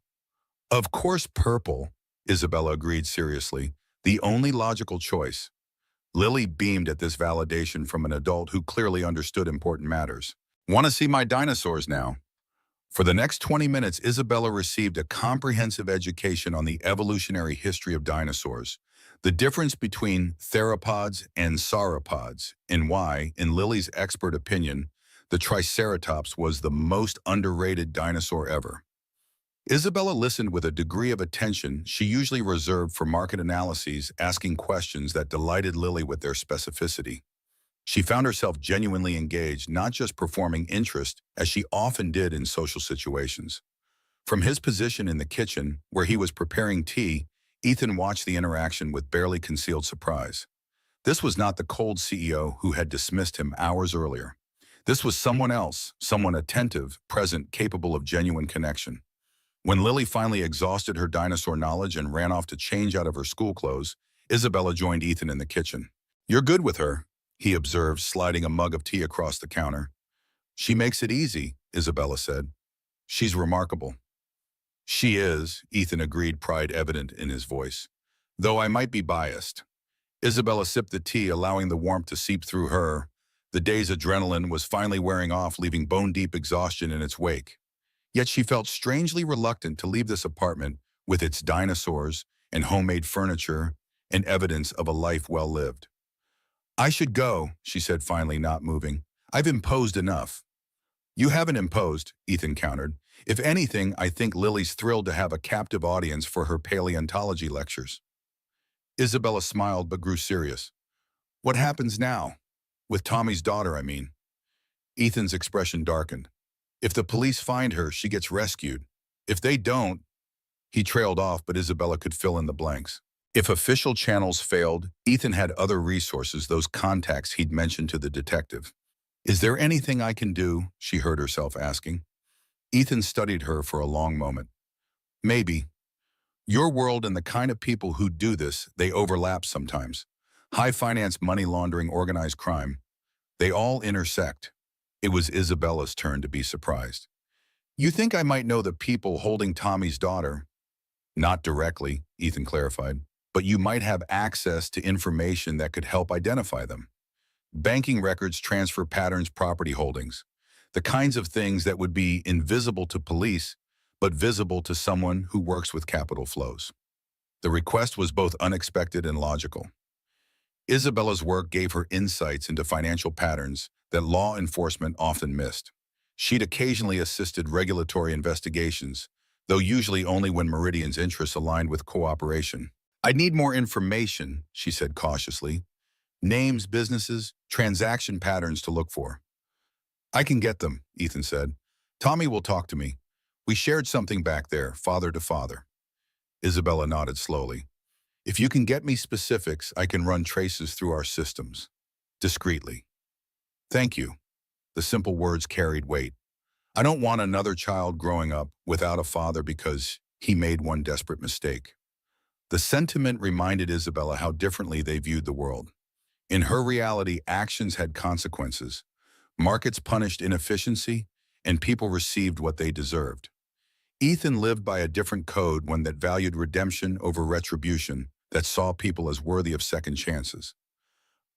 "Of course purple," Isabella agreed seriously. "The only logical choice." Lily beamed at this validation from an adult who clearly understood important matters. "Want to see my dinosaurs now?" For the next 20 minutes, Isabella received a comprehensive education on the evolutionary history of dinosaurs, the difference between theropods and sauropods, and why, in Lily's expert opinion, the Triceratops was the most underrated dinosaur ever. Isabella listened with a degree of attention she usually reserved for market analyses, asking questions that delighted Lily with their specificity. She found herself genuinely engaged, not just performing interest, as she often did in social situations. From his position in the kitchen, where he was preparing tea, Ethan watched the interaction with barely concealed surprise. This was not the cold CEO who had dismissed him hours earlier. This was someone else, someone attentive, present, capable of genuine connection. When Lily finally exhausted her dinosaur knowledge and ran off to change out of her school clothes, Isabella joined Ethan in the kitchen. "You're good with her," he observed, sliding a mug of tea across the counter. "She makes it easy," Isabella said. "She's remarkable." "She is," Ethan agreed, pride evident in his voice. "Though I might be biased." Isabella sipped the tea, allowing the warmth to seep through her. The day's adrenaline was finally wearing off, leaving bone-deep exhaustion in its wake. Yet she felt strangely reluctant to leave this apartment with its dinosaurs and homemade furniture and evidence of a life well lived. "I should go," she said, finally not moving. "I've imposed enough." "You haven't imposed," Ethan countered. "If anything, I think Lily's thrilled to have a captive audience for her paleontology lectures." Isabella smiled but grew serious. "What happens now? With Tommy's daughter, I mean." Ethan's expression darkened. "If the police find her, she gets rescued. If they don't—" He trailed off, but Isabella could fill in the blanks. If official channels failed, Ethan had other resources, those contacts he'd mentioned to the detective. "Is there anything I can do?" she heard herself asking. Ethan studied her for a long moment. "Maybe. Your world and the kind of people who do this, they overlap sometimes. High finance, money laundering, organized crime. They all intersect." It was Isabella's turn to be surprised. "You think I might know the people holding Tommy's daughter?" "Not directly," Ethan clarified, "but you might have access to information that could help identify them. Banking records, transfer patterns, property holdings. The kinds of things that would be invisible to police, but visible to someone who works with capital flows." The request was both unexpected and logical. Isabella's work gave her insights into financial patterns that law enforcement often missed. She'd occasionally assisted regulatory investigations, though usually only when Meridian's interests aligned with cooperation. "I need more information," she said cautiously. "Names, businesses, transaction patterns to look for." "I can get them," Ethan said. "Tommy will talk to me. We shared something back there, father to father." Isabella nodded slowly. "If you can get me specifics, I can run traces through our systems." Discreetly. "Thank you." The simple words carried weight. "I don't want another child growing up without a father because he made one desperate mistake." The sentiment reminded Isabella how differently they viewed the world. In her reality, actions had consequences. Markets punished inefficiency, and people received what they deserved. Ethan lived by a different code, one that valued redemption over retribution, that saw people as worthy of second chances.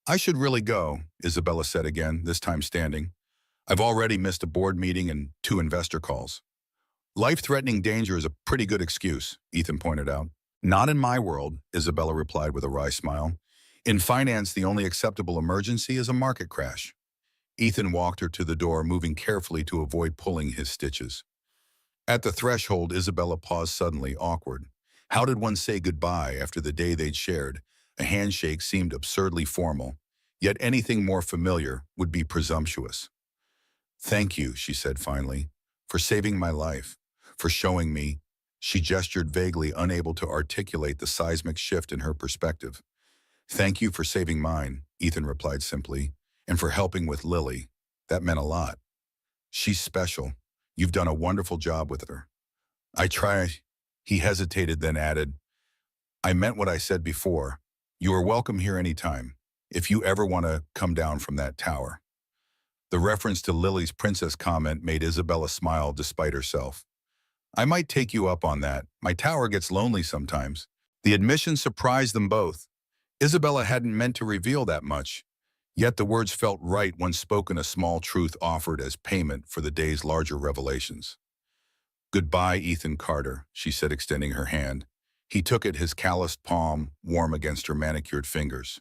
"I should really go," Isabella said again, this time standing. "I've already missed a board meeting and 2 investor calls." "Life-threatening danger is a pretty good excuse," Ethan pointed out. "Not in my world," Isabella replied with a wry smile. "In finance, the only acceptable emergency is a market crash." Ethan walked her to the door, moving carefully to avoid pulling his stitches. At the threshold, Isabella paused suddenly, awkward. How did one say goodbye after the day they'd shared? A handshake seemed absurdly formal, yet anything more familiar would be presumptuous. "Thank you," she said finally, "for saving my life, for showing me." She gestured vaguely, unable to articulate the seismic shift in her perspective. "Thank you for saving mine," Ethan replied simply, "and for helping with Lily. That meant a lot. She's special. You've done a wonderful job with her." "I try." He hesitated, then added, "I meant what I said before. You are welcome here anytime, if you ever want to come down from that tower." The reference to Lily's princess comment made Isabella smile despite herself. "I might take you up on that. My tower gets lonely sometimes." The admission surprised them both. Isabella hadn't meant to reveal that much, yet the words felt right when spoken, a small truth offered as payment for the day's larger revelations. "Goodbye, Ethan Carter," she said, extending her hand. He took it, his calloused palm warm against her manicured fingers.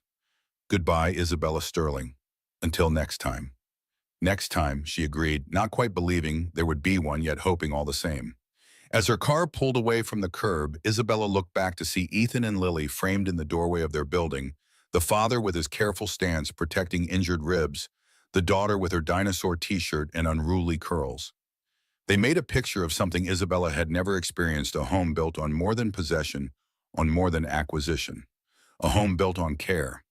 "Goodbye, Isabella Sterling. Until next time." "Next time," she agreed, not quite believing there would be one, yet hoping all the same. As her car pulled away from the curb, Isabella looked back to see Ethan and Lily framed in the doorway of their building, the father with his careful stance protecting injured ribs, the daughter with her dinosaur t-shirt and unruly curls. They made a picture of something Isabella had never experienced, a home built on more than possession, on more than acquisition, a home built on care.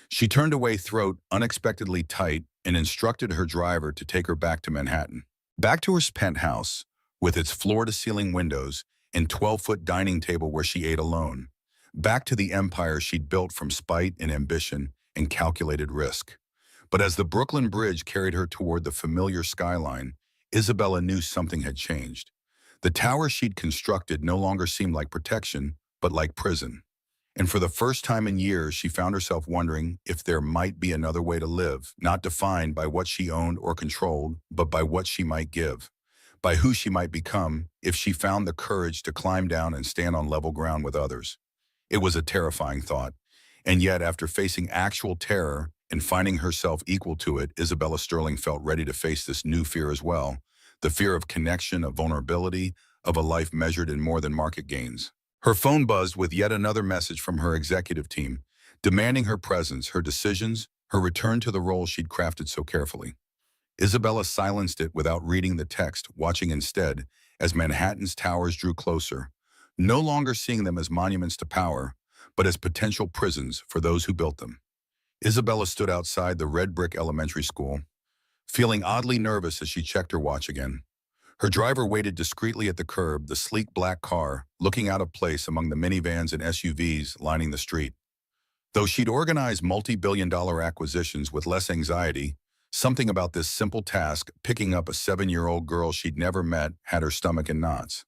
She turned away, throat unexpectedly tight, and instructed her driver to take her back to Manhattan. Back to her penthouse, with its floor-to-ceiling windows and 12-foot dining table where she ate alone. Back to the empire she'd built from spite and ambition and calculated risk. But as the Brooklyn Bridge carried her toward the familiar skyline, Isabella knew something had changed. The tower she'd constructed no longer seemed like protection, but like prison. And for the first time in years, she found herself wondering if there might be another way to live, not defined by what she owned or controlled, but by what she might give, by who she might become if she found the courage to climb down and stand on level ground with others. It was a terrifying thought. And yet, after facing actual terror and finding herself equal to it, Isabella Sterling felt ready to face this new fear as well. The fear of connection, of vulnerability, of a life measured in more than market gains. Her phone buzzed with yet another message from her executive team, demanding her presence, her decisions, her return to the role she'd crafted so carefully. Isabella silenced it without reading the text, watching instead as Manhattan's towers drew closer, no longer seeing them as monuments to power, but as potential prisons for those who built them. Isabella stood outside the red brick elementary school, feeling oddly nervous as she checked her watch again. Her driver waited discreetly at the curb, the sleek black car, looking out of place among the minivans and SUVs lining the street. Though she'd organized multi-billion-dollar acquisitions with less anxiety, something about this simple task, picking up a 7-year-old girl she'd never met, had her stomach in knots.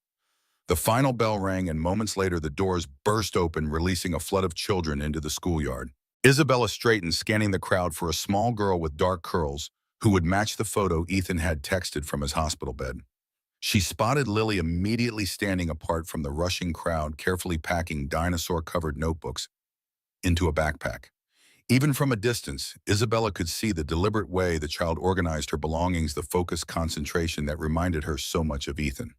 The final bell rang, and moments later the doors burst open, releasing a flood of children into the schoolyard. Isabella straightened, scanning the crowd for a small girl with dark curls who would match the photo Ethan had texted from his hospital bed. She spotted Lily immediately standing apart from the rushing crowd, carefully packing dinosaur-covered notebooks into a backpack. Even from a distance, Isabella could see the deliberate way the child organized her belongings, the focused concentration that reminded her so much of Ethan.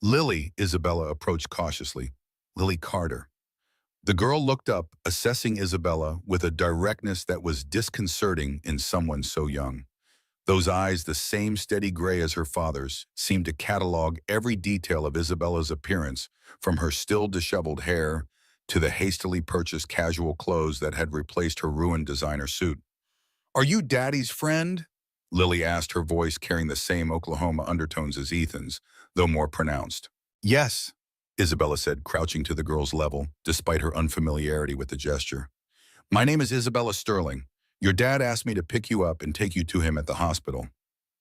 Lily, Isabella approached cautiously. Lily Carter. The girl looked up, assessing Isabella with a directness that was disconcerting in someone so young. Those eyes, the same steady gray as her father's, seemed to catalog every detail of Isabella's appearance, from her still disheveled hair to the hastily purchased casual clothes that had replaced her ruined designer suit. "Are you Daddy's friend?" Lily asked, her voice carrying the same Oklahoma undertones as Ethan's, though more pronounced. "Yes," Isabella said, crouching to the girl's level, despite her unfamiliarity with the gesture. "My name is Isabella Sterling. Your dad asked me to pick you up and take you to him at the hospital.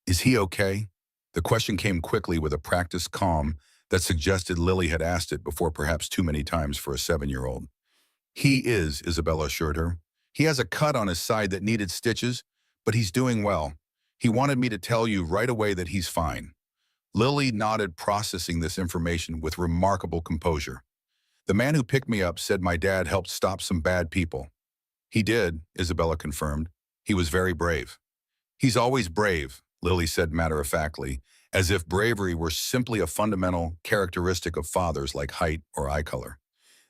Is he okay?" The question came quickly with a practiced calm that suggested Lily had asked it before, perhaps too many times for a 7-year-old. "He is," Isabella assured her. "He has a cut on his side that needed stitches, but he's doing well. He wanted me to tell you right away that he's fine." Lily nodded, processing this information with remarkable composure. "The man who picked me up said my dad helped stop some bad people." "He did," Isabella confirmed. "He was very brave." "He's always brave," Lily said matter-of-factly, as if bravery were simply a fundamental characteristic of fathers like height or eye color.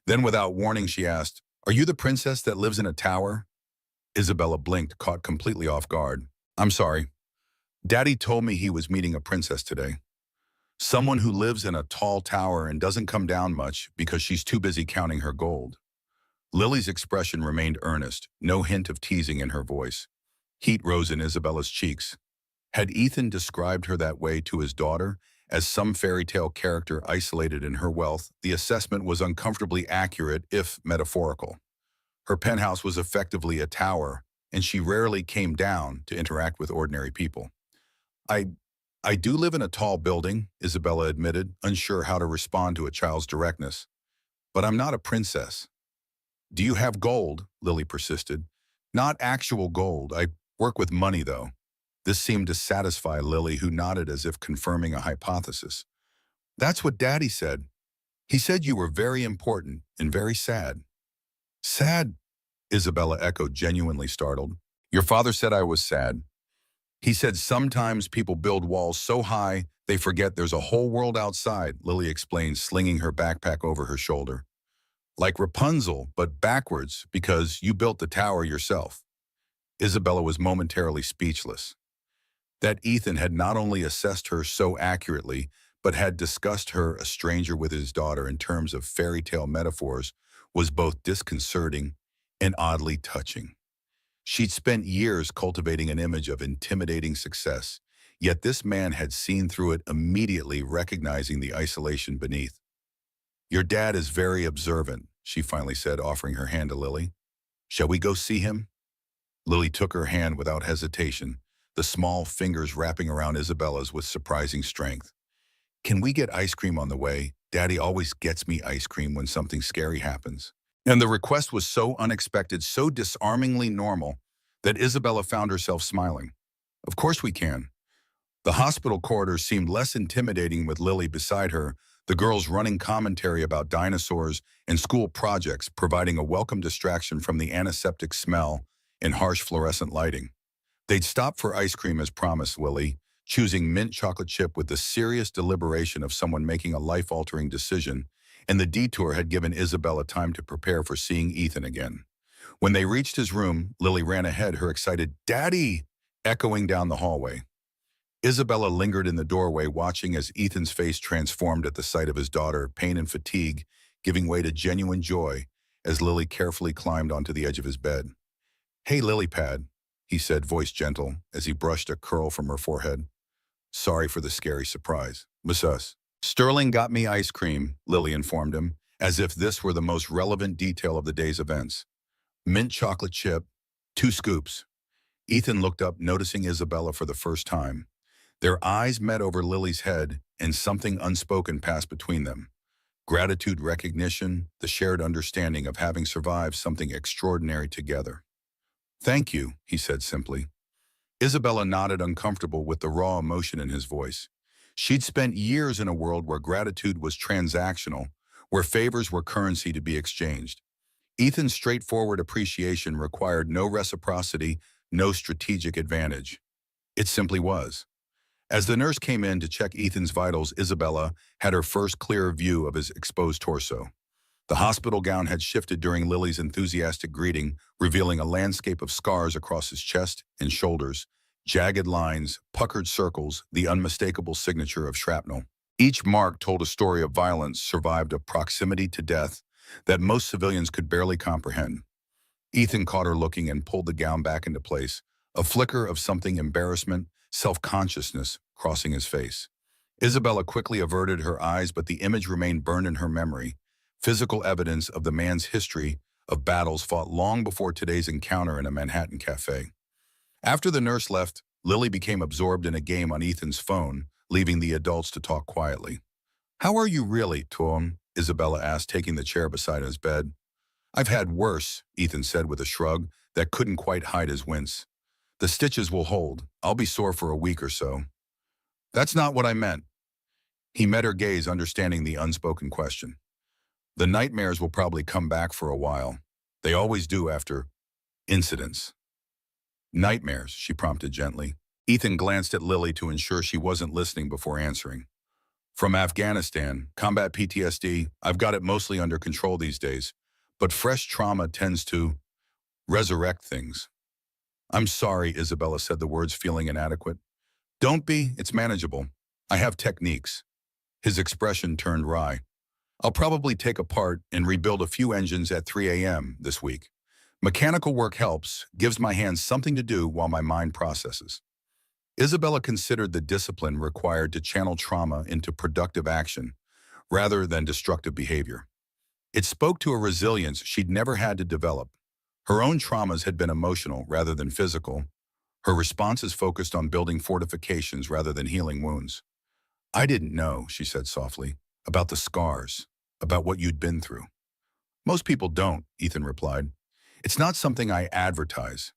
Then without warning she asked, "Are you the princess that lives in a tower?" Isabella blinked, caught completely off guard. "I'm sorry. Daddy told me he was meeting a princess today. Someone who lives in a tall tower and doesn't come down much because she's too busy counting her gold." Lily's expression remained earnest, no hint of teasing in her voice. Heat rose in Isabella's cheeks. Had Ethan described her that way to his daughter, as some fairy tale character isolated in her wealth? The assessment was uncomfortably accurate, if metaphorical. Her penthouse was effectively a tower, and she rarely came down to interact with ordinary people. I do live in a tall building," Isabella admitted, unsure how to respond to a child's directness. "But I'm not a princess." "Do you have gold?" Lily persisted. "Not actual gold. I work with money, though." This seemed to satisfy Lily, who nodded as if confirming a hypothesis. "That's what Daddy said. He said you were very important and very sad." "Sad?" Isabella echoed, genuinely startled. "Your father said I was sad. He said sometimes people build walls so high they forget there's a whole world outside," Lily explained, slinging her backpack over her shoulder. "Like Rapunzel, but backwards, because you built the tower yourself." Isabella was momentarily speechless. That Ethan had not only assessed her so accurately, but had discussed her, a stranger with his daughter, in terms of fairy tale metaphors, was both disconcerting and oddly touching. She'd spent years cultivating an image of intimidating success, yet this man had seen through it, immediately recognizing the isolation beneath. "Your dad is very observant," she finally said, offering her hand to Lily. "Shall we go see him?" Lily took her hand without hesitation, the small fingers wrapping around Isabella's with surprising strength. "Can we get ice cream on the way? Daddy always gets me ice cream when something scary happens." And the request was so unexpected, so disarmingly normal, that Isabella found herself smiling. "Of course we can." The hospital corridors seemed less intimidating with Lily beside her, the girls running commentary about dinosaurs and school projects, providing a welcome distraction from the antiseptic smell and harsh fluorescent lighting. They'd stopped for ice cream as promised, Lily, choosing mint chocolate chip with the serious deliberation of someone making a life-altering decision, and the detour had given Isabella time to prepare for seeing Ethan again. When they reached his room, Lily ran ahead, her excited "Daddy!" echoing down the hallway. Isabella lingered in the doorway, watching as Ethan's face transformed at the sight of his daughter, pain and fatigue giving way to genuine joy as Lily carefully climbed onto the edge of his bed. "Hey, Lily Pad," he said, voice gentle, as he brushed a curl from her forehead. "Sorry for the scary surprise. Mrs. Sterling got me ice cream," Lily informed him, as if this were the most relevant detail of the day's events. "Mint chocolate chip, 2 scoops." Ethan looked up, noticing Isabella for the first time. Their eyes met over Lily's head, and something unspoken passed between them. Gratitude, recognition, the shared understanding of having survived something extraordinary together. "Thank you," he said simply. Isabella nodded, uncomfortable with the raw emotion in his voice. She'd spent years in a world where gratitude was transactional, where favors were currency to be exchanged. Ethan's straightforward appreciation required no reciprocity, no strategic advantage. It simply was. As the nurse came in to check Ethan's vitals, Isabella had her first clear view of his exposed torso. The hospital gown had shifted during Lily's enthusiastic greeting, revealing a landscape of scars across his chest and shoulders, jagged lines, puckered circles, the unmistakable signature of shrapnel. Each mark told a story of violence survived a proximity to death that most civilians could barely comprehend. Ethan caught her looking and pulled the gown back into place, a flicker of something embarrassment, self-consciousness crossing his face. Isabella quickly averted her eyes, but the image remained burned in her memory, physical evidence of the man's history of battles fought long before today's encounter in a Manhattan cafe. After the nurse left, Lily became absorbed in a game on Ethan's phone, leaving the adults to talk quietly. "How are you really, Tom?" Isabella asked, taking the chair beside his bed. "I've had worse," Ethan said with a shrug that couldn't quite hide his wince. "The stitches will hold. I'll be sore for a week or so." "That's not what I meant." He met her gaze, understanding the unspoken question. "The nightmares will probably come back for a while. They always do after incidents." "Nightmares," she prompted gently. Ethan glanced at Lily to ensure she wasn't listening before answering. "From Afghanistan, combat PTSD, I've got it mostly under control these days, but fresh trauma tends to resurrect things." "I'm sorry," Isabella said, the words feeling inadequate. "Don't be, it's manageable. I have techniques." His expression turned wry. "I'll probably take apart and rebuild a few engines at 3 a.m. this week. Mechanical work helps, gives my hands something to do while my mind processes." Isabella considered the discipline required to channel trauma into productive action, rather than destructive behavior. It spoke to a resilience she'd never had to develop. Her own traumas had been emotional rather than physical. Her responses focused on building fortifications rather than healing wounds. "I didn't know," she said softly, "about the scars, about what you'd been through." "Most people don't," Ethan replied. "It's not something I advertise.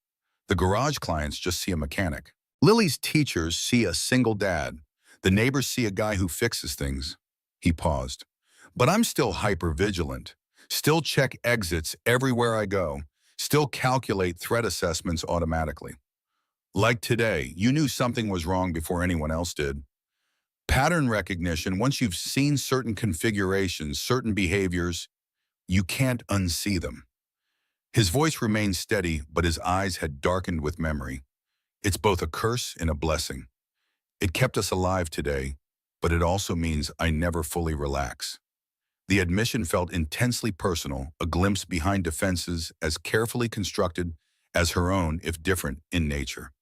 The garage clients just see a mechanic. Lily's teachers see a single dad. The neighbors see a guy who fixes things." He paused. "But I'm still hyper-vigilant. Still check exits everywhere I go. Still calculate threat assessments automatically. Like today, you knew something was wrong before anyone else did. Pattern recognition, once you've seen certain configurations, certain behaviors, you can't unsee them." His voice remained steady, but his eyes had darkened with memory. "It's both a curse and a blessing. It kept us alive today, but it also means I never fully relax. The admission felt intensely personal, a glimpse behind defenses as carefully constructed as her own, if different, in nature.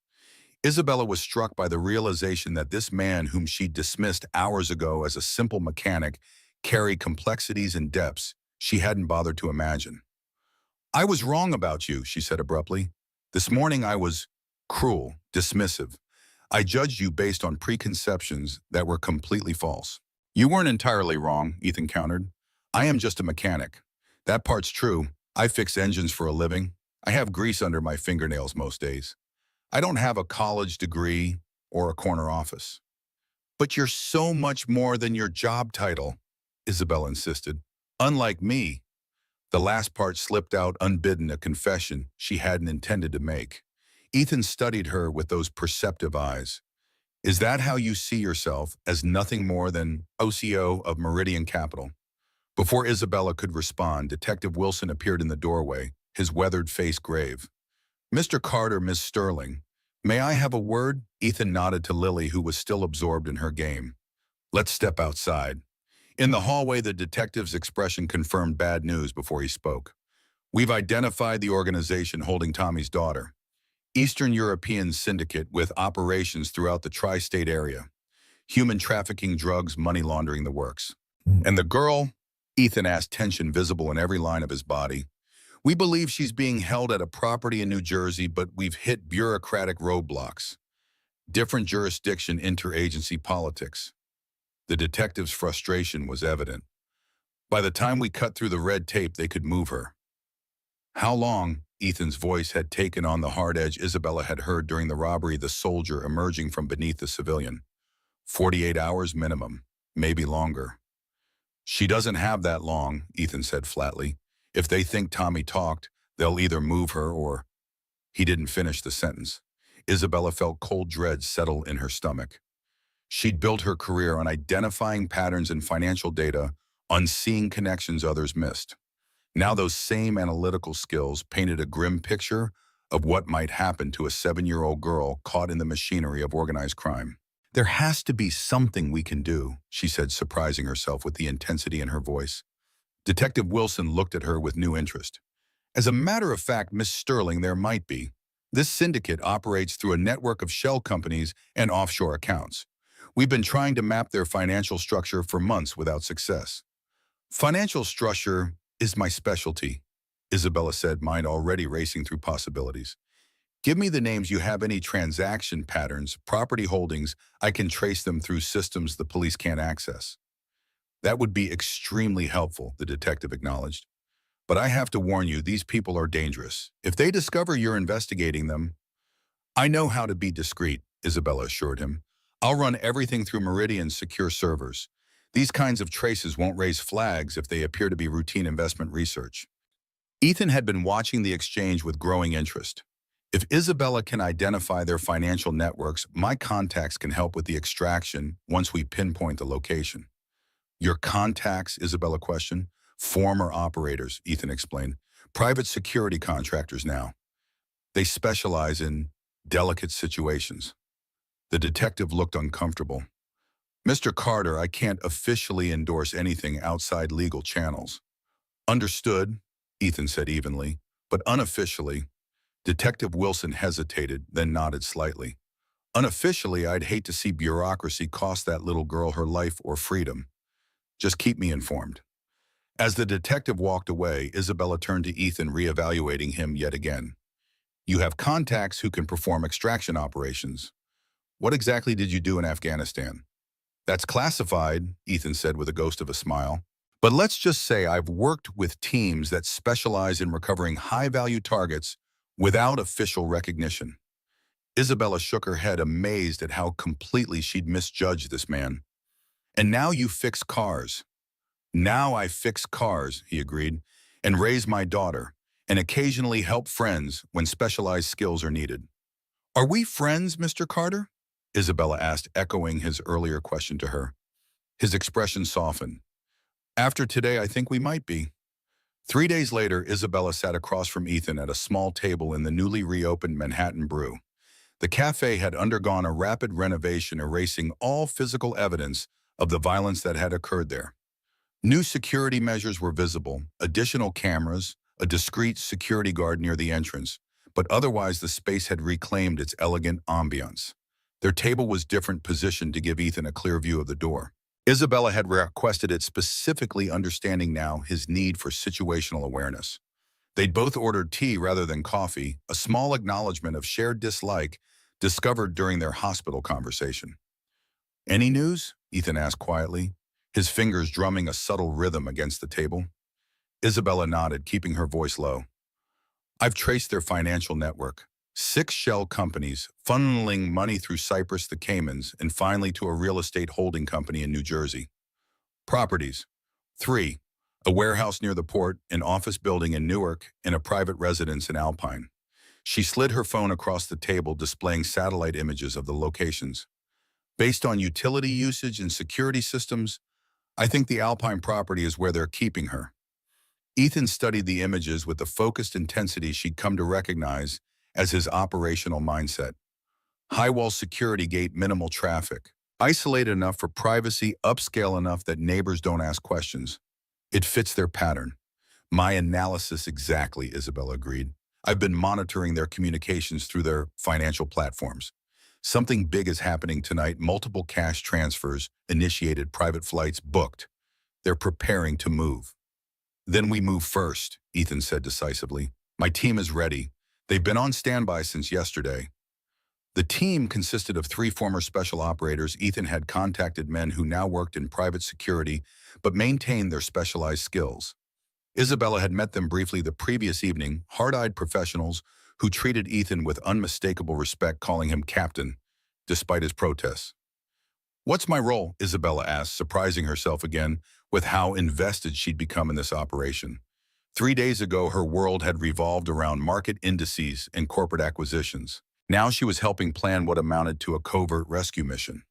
Isabella was struck by the realization that this man whom she dismissed hours ago as a simple mechanic carried complexities and depths she hadn't bothered to imagine. "I was wrong about you," she said abruptly. "This morning I was cruel, dismissive. I judged you based on preconceptions that were completely false." "You weren't entirely wrong," Ethan countered. "I am just a mechanic. That part's true. I fix engines for a living. I have grease under my fingernails most days. I don't have a college degree or a corner office." "But you're so much more than your job title," Isabel insisted. "Unlike me." The last part slipped out unbidden, a confession she hadn't intended to make. Ethan studied her with those perceptive eyes. "Is that how you see yourself, as nothing more than OCO of Meridian Capital?" Before Isabella could respond, Detective Wilson appeared in the doorway, his weathered face grave. "Mr. Carter, Miss Sterling, may I have a word?" Ethan nodded to Lily, who was still absorbed in her game. "Let's step outside." In the hallway, the detective's expression confirmed bad news before he spoke. "We've identified the organization holding Tommy's daughter. Eastern European Syndicate with operations throughout the tri-state area. Human trafficking, drugs, money laundering, the works." "And the girl?" Ethan asked, tension visible in every line of his body. "We believe she's being held at a property in New Jersey, but we've hit bureaucratic roadblocks. Different jurisdiction, interagency politics." The detective's frustration was evident. "By the time we cut through the red tape, they could move her." "How long?" Ethan's voice had taken on the hard edge Isabella had heard during the robbery, the soldier emerging from beneath the civilian. 48 hours minimum, maybe longer." "She doesn't have that long," Ethan said flatly. "If they think Tommy talked, they'll either move her or—" He didn't finish the sentence. Isabella felt cold dread settle in her stomach. She'd built her career on identifying patterns in financial data, on seeing connections others missed. Now those same analytical skills painted a grim picture of what might happen to a 7-year-old girl caught in the machinery of organized crime. "There has to be something we can do," she said, surprising herself with the intensity in her voice. Detective Wilson looked at her with new interest. "As a matter of fact, Miss Sterling, there might be. This syndicate operates through a network of shell companies and offshore accounts. We've been trying to map their financial structure for months without success." "Financial structure is my specialty," Isabella said, mind already racing through possibilities. "Give me the names you have, any transaction patterns, property holdings. I can trace them through systems the police can't access." "That would be extremely helpful," the detective acknowledged. "But I have to warn you, these people are dangerous. If they discover you're investigating them—" "I know how to be discreet," Isabella assured him. "I'll run everything through Meridian's secure servers. These kinds of traces won't raise flags if they appear to be routine investment research." Ethan had been watching the exchange with growing interest. "If Isabella can identify their financial networks, my contacts can help with the extraction once we pinpoint the location." "Your contacts?" Isabella questioned. "Former operators," Ethan explained. "Private security contractors now. They specialize in delicate situations." The detective looked uncomfortable. "Mr. Carter, I can't officially endorse anything outside legal channels." "Understood," Ethan said evenly, "but unofficially—" Detective Wilson hesitated, then nodded slightly. "Unofficially, I'd hate to see bureaucracy cost that little girl her life or freedom. Just keep me informed." As the detective walked away, Isabella turned to Ethan, reevaluating him yet again. "You have contacts who can perform extraction operations. What exactly did you do in Afghanistan?" "That's classified," Ethan said with a ghost of a smile. "But let's just say I've worked with teams that specialize in recovering high-value targets without official recognition." Isabella shook her head, amazed at how completely she'd misjudged this man. "And now you fix cars." "Now I fix cars," he agreed, "and raise my daughter, and occasionally help friends when specialized skills are needed." "Are we friends, Mr. Carter?" Isabella asked, echoing his earlier question to her. His expression softened. "After today, I think we might be." 3 days later, Isabella sat across from Ethan at a small table in the newly reopened Manhattan Brew. The cafe had undergone a rapid renovation, erasing all physical evidence of the violence that had occurred there. New security measures were visible, additional cameras, a discreet security guard near the entrance, but otherwise the space had reclaimed its elegant ambiance. Their table was different, positioned to give Ethan a clear view of the door. Isabella had requested it specifically, understanding now his need for situational awareness. They'd both ordered tea rather than coffee, a small acknowledgement of shared dislike discovered during their hospital conversation. "Any news?" Ethan asked quietly, his fingers drumming a subtle rhythm against the table. Isabella nodded, keeping her voice low. "I've traced their financial network. 6 shell companies, funneling money through Cyprus, the Caymans, and finally to a real estate holding company in New Jersey. Properties: 3, a warehouse near the port, an office building in Newark, and a private residence in Alpine." She slid her phone across the table, displaying satellite images of the locations. "Based on utility usage and security systems, I think the Alpine property is where they're keeping her." Ethan studied the images with the focused intensity she'd come to recognize as his operational mindset. High-wall security gate, minimal traffic. Isolated enough for privacy, upscale enough that neighbors don't ask questions. It fits their pattern. "My analysis exactly," Isabella agreed. "I've been monitoring their communications through their financial platforms. Something big is happening tonight. Multiple cash transfers, initiated, private flights booked. They're preparing to move." "Then we move first," Ethan said decisively. "My team is ready. They've been on standby since yesterday." The team consisted of 3 former special operators. Ethan had contacted men who now worked in private security but maintained their specialized skills. Isabella had met them briefly the previous evening, hard-eyed professionals who treated Ethan with unmistakable respect, calling him captain, despite his protests. "What's my role?" Isabella asked, surprising herself again with how invested she'd become in this operation. 3 days ago, her world had revolved around market indices and corporate acquisitions. Now she was helping plan what amounted to a covert rescue mission.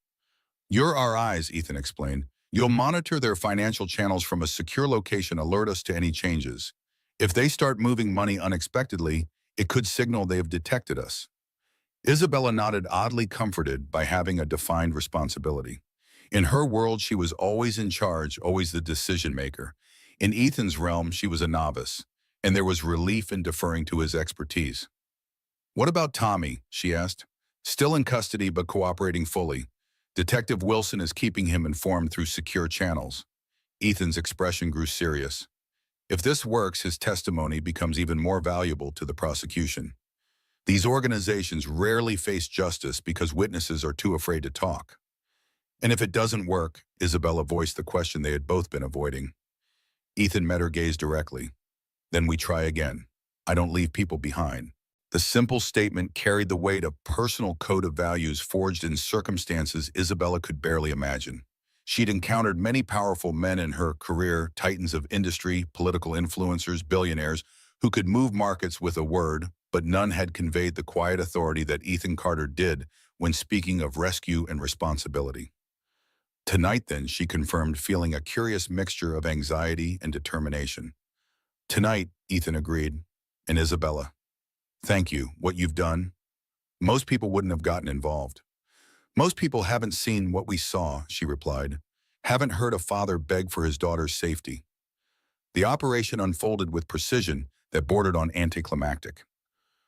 "You're our eyes," Ethan explained. "You'll monitor their financial channels from a secure location, alert us to any changes. If they start moving money unexpectedly, it could signal they have detected us." Isabella nodded, oddly comforted by having a defined responsibility. In her world, she was always in charge, always the decision maker. In Ethan's realm, she was a novice, and there was relief in deferring to his expertise. "What about Tommy?" she asked. "Still in custody but cooperating fully. Detective Wilson is keeping him informed through secure channels." Ethan's expression grew serious. "If this works, his testimony becomes even more valuable to the prosecution. These organizations rarely face justice because witnesses are too afraid to talk." "And if it doesn't work?" Isabella voiced the question they had both been avoiding. Ethan met her gaze directly. "Then we try again. I don't leave people behind." The simple statement carried the weight of a personal code of values forged in circumstances Isabella could barely imagine. She'd encountered many powerful men in her career, titans of industry, political influencers, billionaires, who could move markets with a word, but none had conveyed the quiet authority that Ethan Carter did when speaking of rescue and responsibility. Tonight, then, she confirmed, feeling a curious mixture of anxiety and determination. "Tonight," Ethan agreed, "and Isabella, thank you. What you've done, most people wouldn't have gotten involved." "Most people haven't seen what we saw," she replied. "Haven't heard a father beg for his daughter's safety." The operation unfolded with precision that bordered on anticlimactic.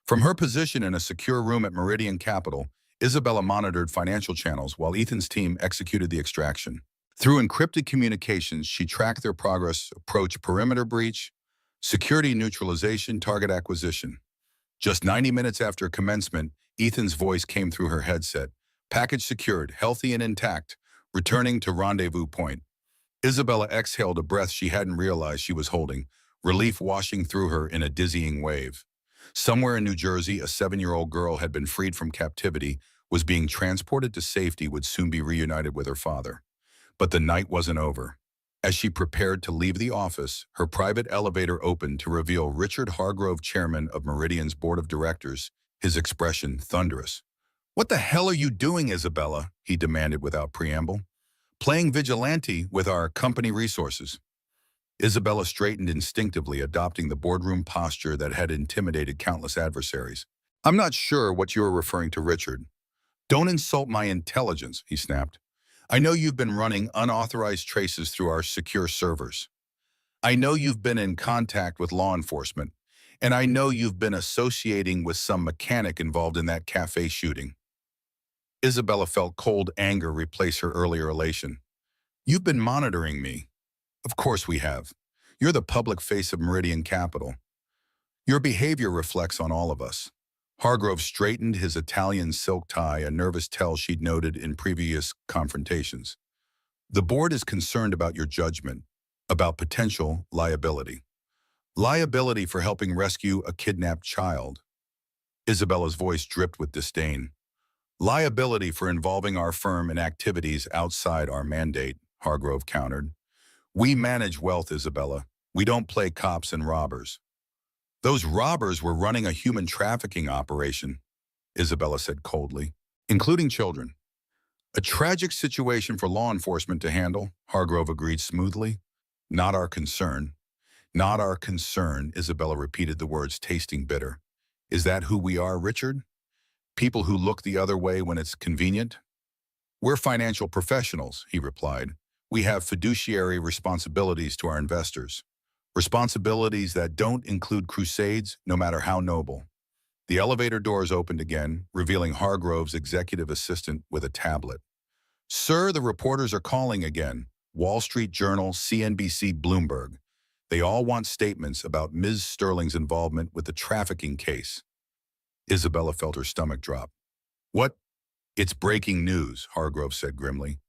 From her position in a secure room at Meridian Capital, Isabella monitored financial channels while Ethan's team executed the extraction. Through encrypted communications, she tracked their progress: approach, perimeter breach, security neutralization, target acquisition. Just 90 minutes after commencement, Ethan's voice came through her headset. "Package secured, healthy and intact, returning to rendezvous point." Isabella exhaled a breath she hadn't realized she was holding, relief washing through her in a dizzying wave. Somewhere in New Jersey, a 7-year-old girl had been freed from captivity, was being transported to safety, would soon be reunited with her father. But the night wasn't over. As she prepared to leave the office, her private elevator opened to reveal Richard Hargrove, chairman of Meridian's board of directors, his expression thunderous. "What the hell are you doing, Isabella?" he demanded without preamble. "Playing vigilante with our company resources." Isabella straightened instinctively, adopting the boardroom posture that had intimidated countless adversaries. "I'm not sure what you are referring to, Richard." "Don't insult my intelligence," he snapped. I know you've been running unauthorized traces through our secure servers. I know you've been in contact with law enforcement, and I know you've been associating with some mechanic involved in that cafe shooting. Isabella felt cold anger replace her earlier elation. You've been monitoring me. Of course we have. You're the public face of Meridian Capital. Your behavior reflects on all of us. Hargrove straightened his Italian silk tie, a nervous tell she'd noted in previous confrontations. The board is concerned about your judgment, about potential liability. Liability for helping rescue a kidnapped child. Isabella's voice dripped with disdain. Liability for involving our firm in activities outside our mandate, Hargrove countered. We manage wealth, Isabella. We don't play cops and robbers. Those robbers were running a human trafficking operation, Isabella said coldly, including children. A tragic situation for law enforcement to handle, Hargrove agreed smoothly. Not our concern. Not our concern, Isabella repeated the words, tasting bitter. Is that who we are, Richard? People who look the other way when it's convenient? We're financial professionals, he replied. We have fiduciary responsibilities to our investors. Responsibilities that don't include crusades, no matter how noble. The elevator doors opened again, revealing Hargrove's executive assistant with a tablet. Sir, the reporters are calling again. Wall Street Journal, CNBC, Bloomberg. They all want statements about Ms. Sterling's involvement with the trafficking case. Isabella felt her stomach drop. What? It's breaking news, Hargrove said grimly.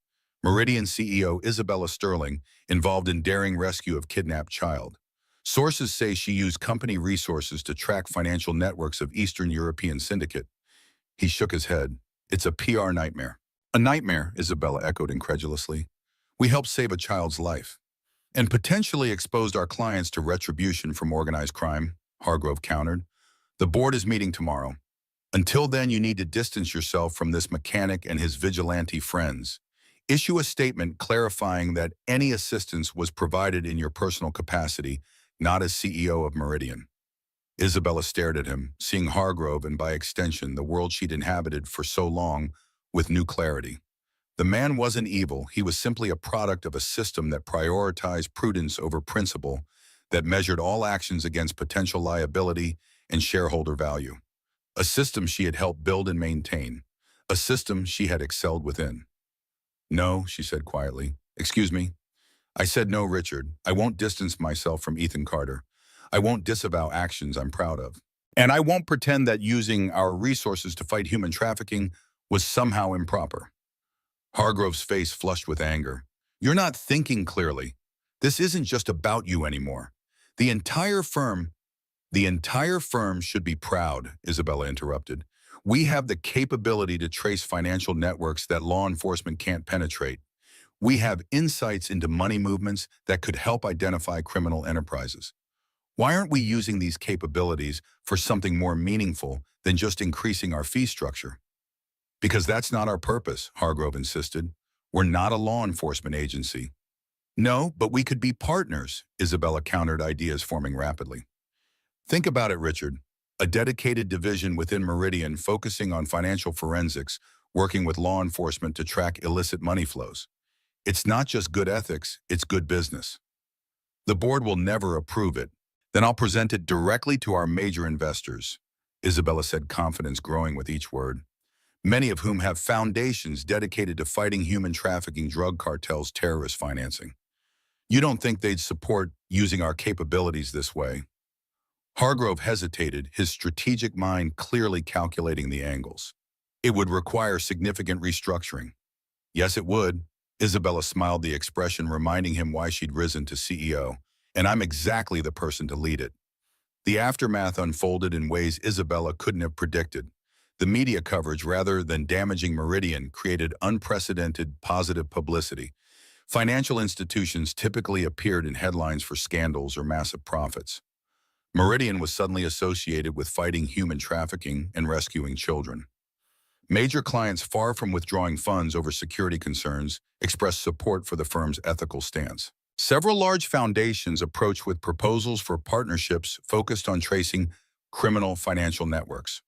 Meridian CEO Isabella Sterling involved in daring rescue of kidnapped child. Sources say she used company resources to track financial networks of Eastern European syndicate. He shook his head. It's a PR nightmare. A nightmare, Isabella echoed incredulously. We helped save a child's life and potentially exposed our clients to retribution from organized crime, Hargrove countered. The board is meeting tomorrow. Until then, you need to distance yourself from this mechanic and his vigilante friends. Issue a statement clarifying that any assistance was provided in your personal capacity, not as CEO of Meridian. Isabella stared at him, seeing Hargrove and by extension the world she'd inhabited for so long with new clarity. The man wasn't evil, he was simply a product of a system that prioritized prudence over principle, that measured all actions against potential liability and shareholder value. A system she had helped build and maintain, a system she had excelled within. No, she said quietly. Excuse me. I said no, Richard. I won't distance myself from Ethan Carter. I won't disavow actions I'm proud of. And I won't pretend that using our resources to fight human trafficking was somehow improper. Hargrove's face flushed with anger. You're not thinking clearly. This isn't just about you anymore. The entire firm should be proud, Isabella interrupted. We have the capability to trace financial networks that law enforcement can't penetrate. We have insights into money movements that could help identify criminal enterprises. Why aren't we using these capabilities for something more meaningful than just increasing our fee structure? Because that's not our purpose, Hargrove insisted. We're not a law enforcement agency. No, but we could be partners, Isabella countered, ideas forming rapidly. Think about it, Richard. A dedicated division within Meridian focusing on financial forensics, working with law enforcement to track illicit money flows. It's not just good ethics, it's good business. The board will never approve it. Then I'll present it directly to our major investors, Isabella said, confidence growing with each word, many of whom have foundations dedicated to fighting human trafficking, drug cartels, terrorist financing. You don't think they'd support using our capabilities this way? Hargrove hesitated, his strategic mind clearly calculating the angles. It would require significant restructuring. Yes, it would. Isabella smiled, the expression reminding him why she'd risen to CEO. And I'm exactly the person to lead it. The aftermath unfolded in ways Isabella couldn't have predicted. The media coverage, rather than damaging Meridian, created unprecedented positive publicity. Financial institutions typically appeared in headlines for scandals or massive profits. Meridian was suddenly associated with fighting human trafficking and rescuing children. Major clients, far from withdrawing funds over security concerns, expressed support for the firm's ethical stance. Several large foundations approached with proposals for partnerships focused on tracing criminal financial networks.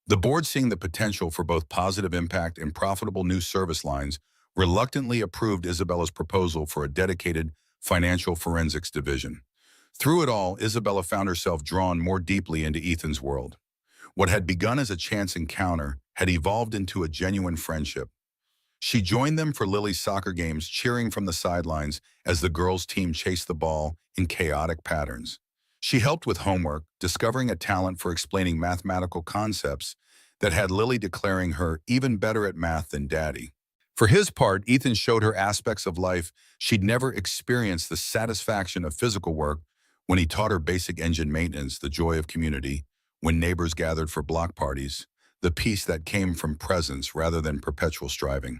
The board, seeing the potential for both positive impact and profitable new service lines, reluctantly approved Isabella's proposal for a dedicated financial forensics division. Through it all, Isabella found herself drawn more deeply into Ethan's world. What had begun as a chance encounter had evolved into a genuine friendship. She joined them for Lily's soccer games, cheering from the sidelines as the girls' team chased the ball in chaotic patterns. She helped with homework, discovering a talent for explaining mathematical concepts that had Lily declaring her even better at math than Daddy. For his part, Ethan showed her aspects of life she'd never experienced: the satisfaction of physical work when he taught her basic engine maintenance, the joy of community when neighbors gathered for block parties, the peace that came from presence rather than perpetual striving.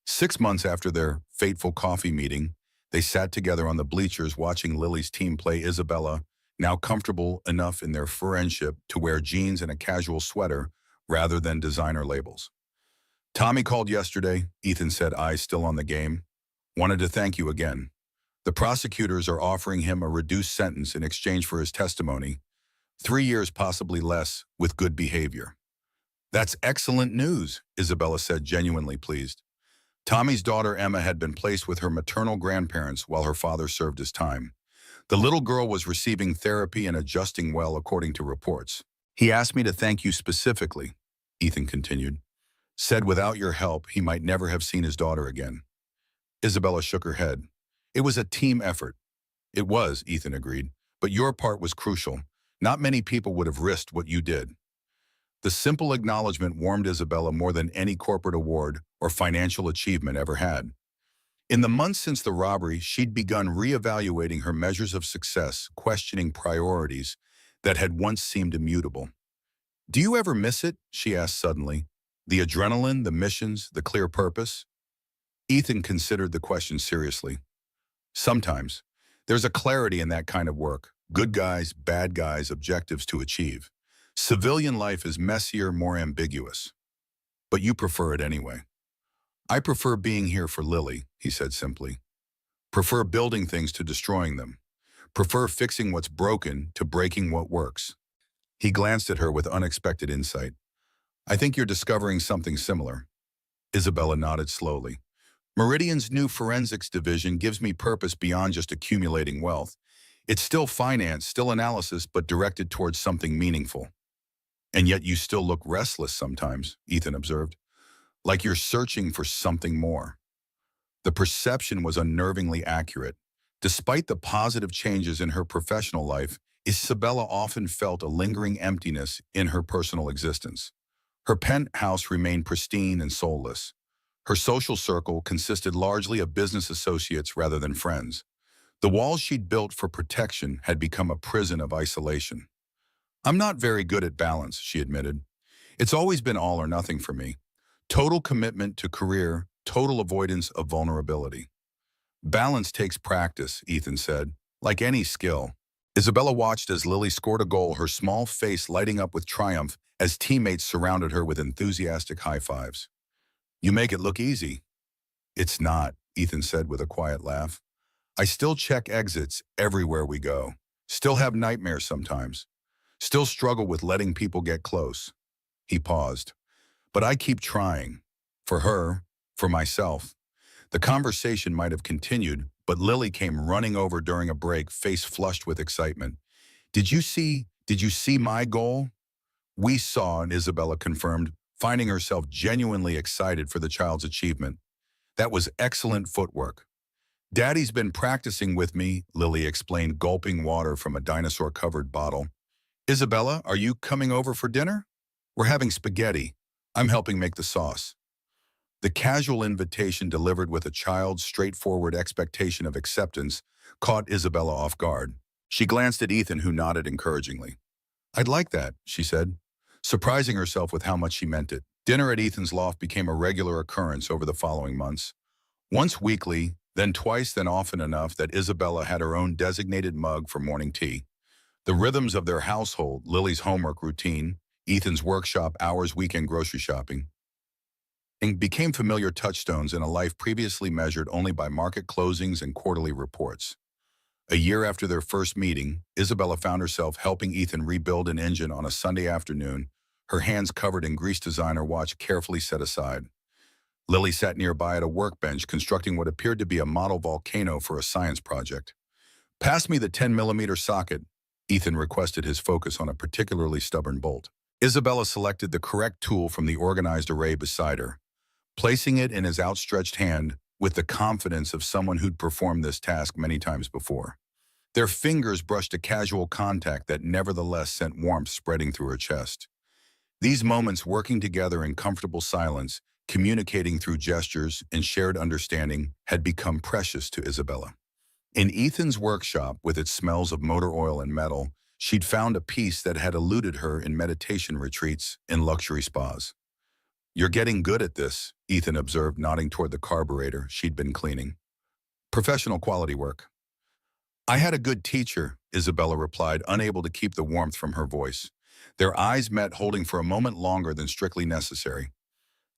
6 months after their fateful coffee meeting, they sat together on the bleachers watching Lily's team play. Isabella, now comfortable enough in their friendship to wear jeans and a casual sweater rather than designer labels. "Tommy called yesterday," Ethan said, eyes still on the game. "Wanted to thank you again. The prosecutors are offering him a reduced sentence in exchange for his testimony, 3 years, possibly less, with good behavior." "That's excellent news," Isabella said, genuinely pleased. Tommy's daughter Emma had been placed with her maternal grandparents while her father served his time. The little girl was receiving therapy and adjusting well, according to reports. "He asked me to thank you specifically," Ethan continued. "Said without your help, he might never have seen his daughter again." Isabella shook her head. "It was a team effort." "It was," Ethan agreed, "but your part was crucial. Not many people would have risked what you did." The simple acknowledgement warmed Isabella more than any corporate award or financial achievement ever had. In the months since the robbery, she'd begun reevaluating her measures of success, questioning priorities that had once seemed immutable. "Do you ever miss it?" she asked suddenly. "The adrenaline, the missions, the clear purpose?" Ethan considered the question seriously. "Sometimes. There's a clarity in that kind of work. Good guys, bad guys, objectives to achieve. Civilian life is messier, more ambiguous. But you prefer it anyway." "I prefer being here for Lily," he said simply. "Prefer building things to destroying them. Prefer fixing what's broken to breaking what works." He glanced at her with unexpected insight. "I think you're discovering something similar." Isabella nodded slowly. "Meridian's new forensics division gives me purpose beyond just accumulating wealth. It's still finance, still analysis, but directed towards something meaningful." "And yet you still look restless sometimes," Ethan observed. "Like you're searching for something more." The perception was unnervingly accurate. Despite the positive changes in her professional life, Isabella often felt a lingering emptiness in her personal existence. Her penthouse remained pristine and soulless. Her social circle consisted largely of business associates rather than friends. The walls she'd built for protection had become a prison of isolation. "I'm not very good at balance," she admitted. "It's always been all or nothing for me. Total commitment to career, total avoidance of vulnerability." "Balance takes practice," Ethan said, "like any skill." Isabella watched as Lily scored a goal, her small face lighting up with triumph as teammates surrounded her with enthusiastic high fives. "You make it look easy." "It's not," Ethan said with a quiet laugh. "I still check exits everywhere we go. Still have nightmares sometimes. Still struggle with letting people get close." He paused. "But I keep trying. For her, for myself." The conversation might have continued, but Lily came running over during a break, face flushed with excitement. Did you see my goal?" "We saw," and Isabella confirmed, finding herself genuinely excited for the child's achievement. "That was excellent footwork." "Daddy's been practicing with me," Lily explained, gulping water from a dinosaur-covered bottle. "Isabella, are you coming over for dinner?" "We're having spaghetti. I'm helping make the sauce." The casual invitation, delivered with a child's straightforward expectation of acceptance, caught Isabella off guard. She glanced at Ethan, who nodded encouragingly. "I'd like that," she said, surprising herself with how much she meant it. Dinner at Ethan's loft became a regular occurrence over the following months. Once weekly, then twice, then often enough that Isabella had her own designated mug for morning tea. The rhythms of their household, Lily's homework routine, Ethan's workshop hours, weekend grocery shopping, and became familiar touchstones in a life previously measured only by market closings and quarterly reports. A year after their first meeting, Isabella found herself helping Ethan rebuild an engine on a Sunday afternoon, her hands covered in grease, designer watch carefully set aside. Lily sat nearby at a workbench constructing what appeared to be a model volcano for a science project. Pass me the 10mm socket, Ethan requested, his focus on a particularly stubborn bolt. Isabella selected the correct tool from the organized array beside her, placing it in his outstretched hand with the confidence of someone who'd performed this task many times before. Their fingers brushed a casual contact that nevertheless sent warmth spreading through her chest. These moments working together in comfortable silence, communicating through gestures and shared understanding, had become precious to Isabella. In Ethan's workshop, with its smells of motor oil and metal, she'd found a peace that had eluded her in meditation retreats and luxury spas. "You're getting good at this," Ethan observed, nodding toward the carburetor she'd been cleaning. "Professional quality work." "I had a good teacher," Isabella replied, unable to keep the warmth from her voice. Their eyes met, holding for a moment longer than strictly necessary.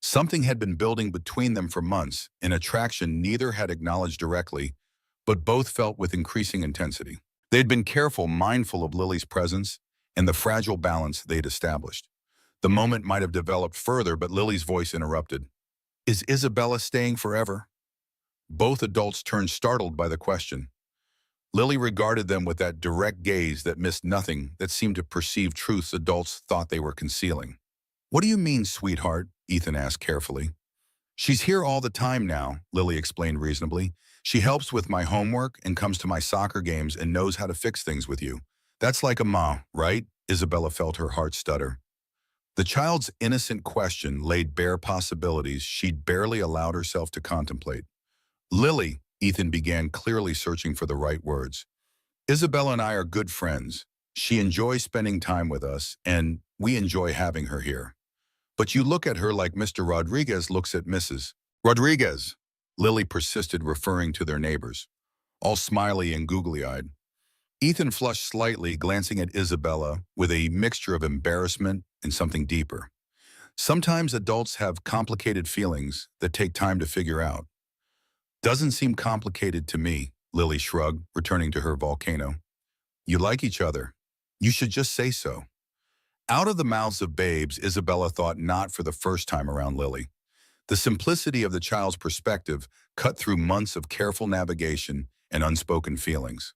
Something had been building between them for months, an attraction neither had acknowledged directly, but both felt with increasing intensity. They'd been careful, mindful of Lily's presence and the fragile balance they'd established. The moment might have developed further, but Lily's voice interrupted. "Is Isabella staying forever?" Both adults turned, startled by the question. Lily regarded them with that direct gaze that missed nothing, that seemed to perceive truths adults thought they were concealing. "What do you mean, sweetheart?" Ethan asked carefully. "She's here all the time now," Lily explained reasonably. "She helps with my homework and comes to my soccer games and knows how to fix things with you. That's like a ma, right?" Isabella felt her heart stutter. The child's innocent question laid bare possibilities she'd barely allowed herself to contemplate. "Lily," Ethan began, clearly searching for the right words. "Isabella and I are good friends. She enjoys spending time with us, and we enjoy having her here. But you look at her like Mr. Rodriguez looks at Mrs. Rodriguez," Lily persisted, referring to their neighbors, all smiley and googly-eyed. Ethan flushed slightly, glancing at Isabella with a mixture of embarrassment and something deeper. Sometimes adults have complicated feelings that take time to figure out. "Doesn't seem complicated to me," Lily shrugged, returning to her volcano. "You like each other. You should just say so." Out of the mouths of babes, Isabella thought, not for the first time around Lily. The simplicity of the child's perspective cut through months of careful navigation and unspoken feelings.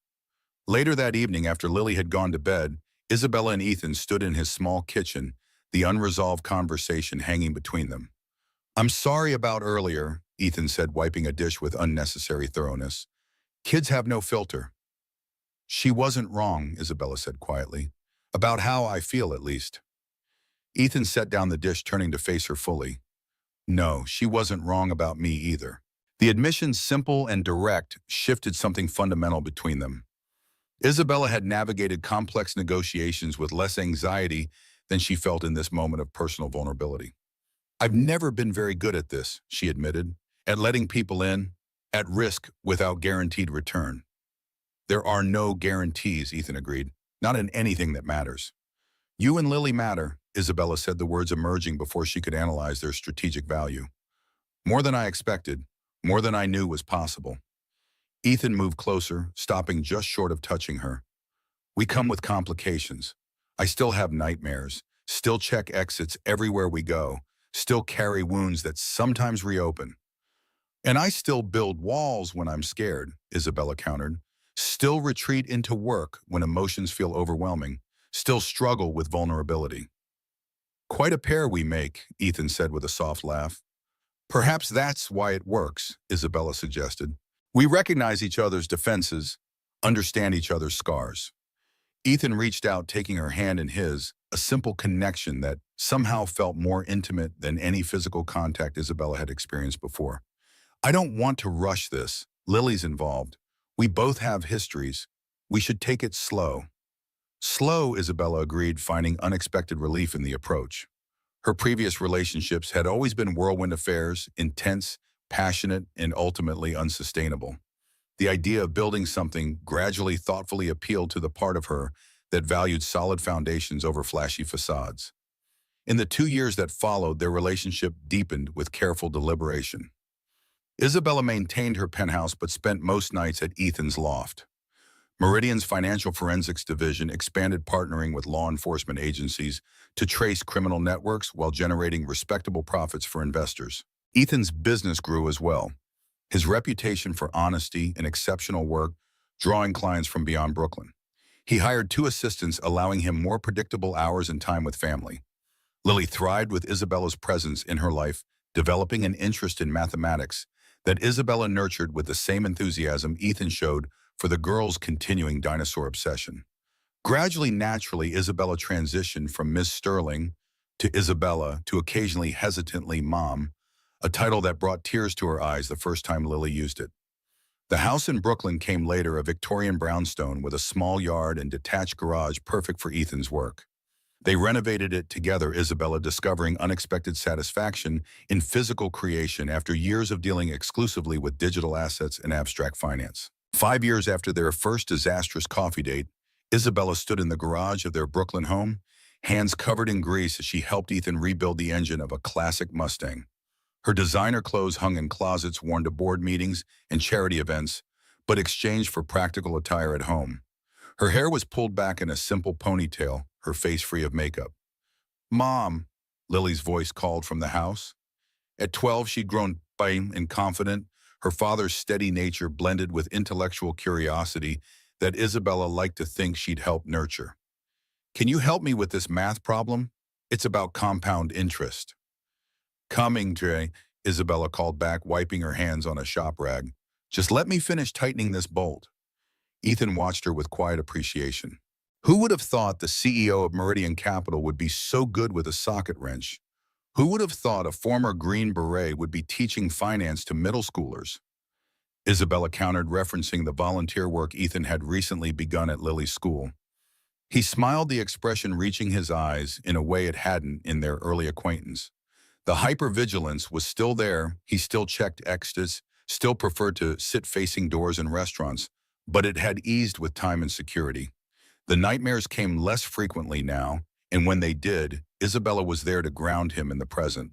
Later that evening, after Lily had gone to bed, Isabella and Ethan stood in his small kitchen, the unresolved conversation hanging between them. "I'm sorry about earlier," Ethan said, wiping a dish with unnecessary thoroughness. "Kids have no filter." "She wasn't wrong," Isabella said quietly. "About how I feel, at least." Ethan set down the dish, turning to face her fully. "No, she wasn't wrong about me either." The admission, simple and direct, shifted something fundamental between them. Isabella had navigated complex negotiations with less anxiety than she felt in this moment of personal vulnerability. "I've never been very good at this," she admitted, "at letting people in, at risk without guaranteed return." "There are no guarantees," Ethan agreed, "not in anything that matters." "You and Lily matter," Isabella said, the words emerging before she could analyze their strategic value. "More than I expected, more than I knew was possible." Ethan moved closer, stopping just short of touching her. "We come with complications. I still have nightmares, still check exits everywhere we go, still carry wounds that sometimes reopen. And I still build walls when I'm scared," Isabella countered. "Still retreat into work when emotions feel overwhelming, still struggle with vulnerability." "Quite a pair we make," Ethan said with a soft laugh. "Perhaps that's why it works," Isabella suggested. "We recognize each other's defenses, understand each other's scars." Ethan reached out, taking her hand in his, a simple connection that somehow felt more intimate than any physical contact Isabella had experienced before. "I don't want to rush this. Lily's involved. We both have histories. We should take it slow." "Slow," Isabella agreed, finding unexpected relief in the approach. Her previous relationships had always been whirlwind affairs, intense, passionate, and ultimately unsustainable. The idea of building something gradually, thoughtfully appealed to the part of her that valued solid foundations over flashy facades. In the 2 years that followed, their relationship deepened with careful deliberation. Isabella maintained her penthouse but spent most nights at Ethan's loft. Meridian's financial forensics division expanded, partnering with law enforcement agencies to trace criminal networks while generating respectable profits for investors. Ethan's business grew as well. His reputation for honesty and exceptional work, drawing clients from beyond Brooklyn. He hired 2 assistants, allowing him more predictable hours and time with family. Lily thrived with Isabella's presence in her life, developing an interest in mathematics that Isabella nurtured with the same enthusiasm Ethan showed for the girls' continuing dinosaur obsession. Gradually, naturally, Isabella transitioned from Miss Sterling to Isabella to occasionally hesitantly Mom, a title that brought tears to her eyes the first time Lily used it. The house in Brooklyn came later, a Victorian brownstone with a small yard and detached garage perfect for Ethan's work. They renovated it together, Isabella discovering unexpected satisfaction in physical creation after years of dealing exclusively with digital assets and abstract finance. 5 years after their first disastrous coffee date, Isabella stood in the garage of their Brooklyn home, hands covered in grease as she helped Ethan rebuild the engine of a classic Mustang. Her designer clothes hung in closets worn to board meetings and charity events, but exchanged for practical attire at home. Her hair was pulled back in a simple ponytail, her face free of makeup. Mom, Lily's voice called from the house. At 12, she'd grown fine and confident, her father's steady nature blended with intellectual curiosity that Isabella liked to think she'd help nurture. Can you help me with this math problem? It's about compound interest. Coming, Jay, Isabella called back, wiping her hands on a shop rag. Just let me finish tightening this bolt. Ethan watched her with quiet appreciation. Who would have thought the CEO of Meridian Capital would be so good with a socket wrench? Who would have thought a former Green Beret would be teaching finance to middle schoolers? Isabella countered, referencing the volunteer work Ethan had recently begun at Lily's school. He smiled, the expression reaching his eyes in a way it hadn't in their early acquaintance. The hypervigilance was still there. He still checked extras, still preferred to sit facing doors in restaurants, but it had eased with time and security. The nightmares came less frequently now, and when they did, Isabella was there to ground him in the present.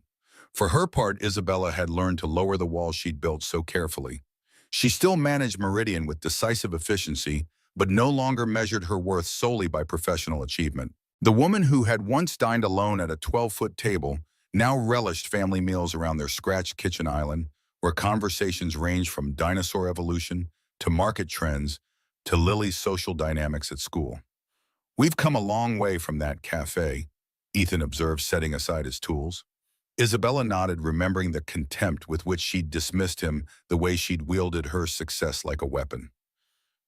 For her part, Isabella had learned to lower the walls she'd built so carefully. She still managed Meridian with decisive efficiency, but no longer measured her worth solely by professional achievement. The woman who had once dined alone at a 12-foot table now relished family meals around their scratched kitchen island, where conversations ranged from dinosaur evolution to market trends to Lily's social dynamics at school. We've come a long way from that cafe, Ethan observed, setting aside his tools. Isabella nodded, remembering the contempt with which she'd dismissed him, the way she'd wielded her success like a weapon.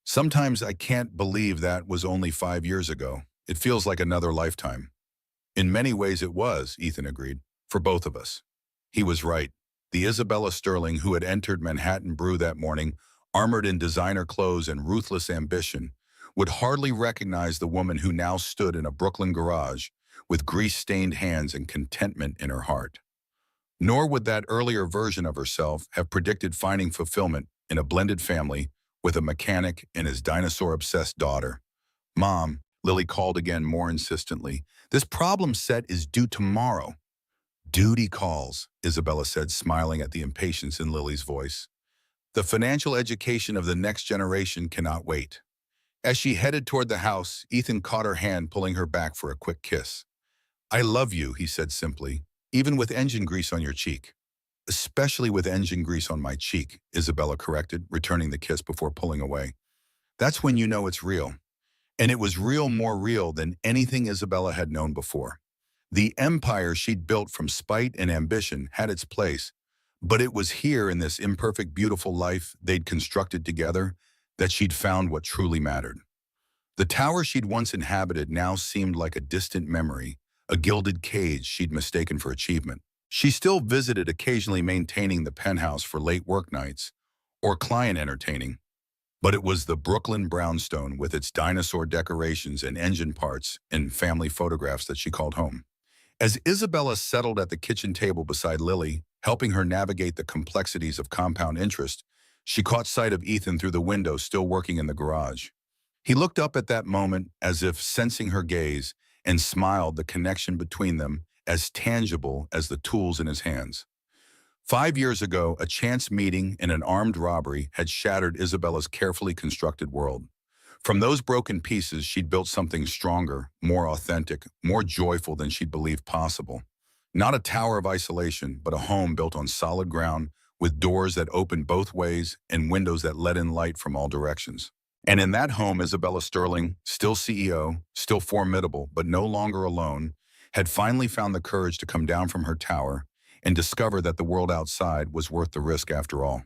Sometimes I can't believe that was only 5 years ago. It feels like another lifetime. In many ways it was, Ethan agreed, for both of us. He was right. The Isabella Sterling who had entered Manhattan Brew that morning, armored in designer clothes and ruthless ambition, would hardly recognize the woman who now stood in a Brooklyn garage with grease-stained hands and contentment in her heart. Nor would that earlier version of herself have predicted finding fulfillment in a blended family with a mechanic and his dinosaur-obsessed daughter. Mom, Lily called again more insistently, this problem set is due tomorrow. Duty calls, Isabella said, smiling at the impatience in Lily's voice. The financial education of the next generation cannot wait. As she headed toward the house, Ethan caught her hand, pulling her back for a quick kiss. I love you, he said simply, even with engine grease on your cheek. Especially with engine grease on my cheek, Isabella corrected, returning the kiss before pulling away. That's when you know it's real. And it was real, more real than anything Isabella had known before. The empire she'd built from spite and ambition had its place, but it was here in this imperfect, beautiful life they'd constructed together that she'd found what truly mattered. The tower she'd once inhabited now seemed like a distant memory, a gilded cage she'd mistaken for achievement. She still visited, occasionally maintaining the penthouse for late work nights or client entertaining, but it was the Brooklyn brownstone with its dinosaur decorations and engine parts and family photographs that she called home. As Isabella settled at the kitchen table beside Lily, helping her navigate the complexities of compound interest, she caught sight of Ethan through the window, still working in the garage. He looked up at that moment as if sensing her gaze and smiled, the connection between them as tangible as the tools in his hands. 5 years ago, a chance meeting and an armed robbery had shattered Isabella's carefully constructed world. From those broken pieces, she'd built something stronger, more authentic, more joyful than she'd believed possible. Not a tower of isolation, but a home built on solid ground with doors that opened both ways and windows that let in light from all directions. And in that home, Isabella Sterling, still CEO, still formidable, but no longer alone, had finally found the courage to come down from her tower and discover that the world outside was worth the risk after all.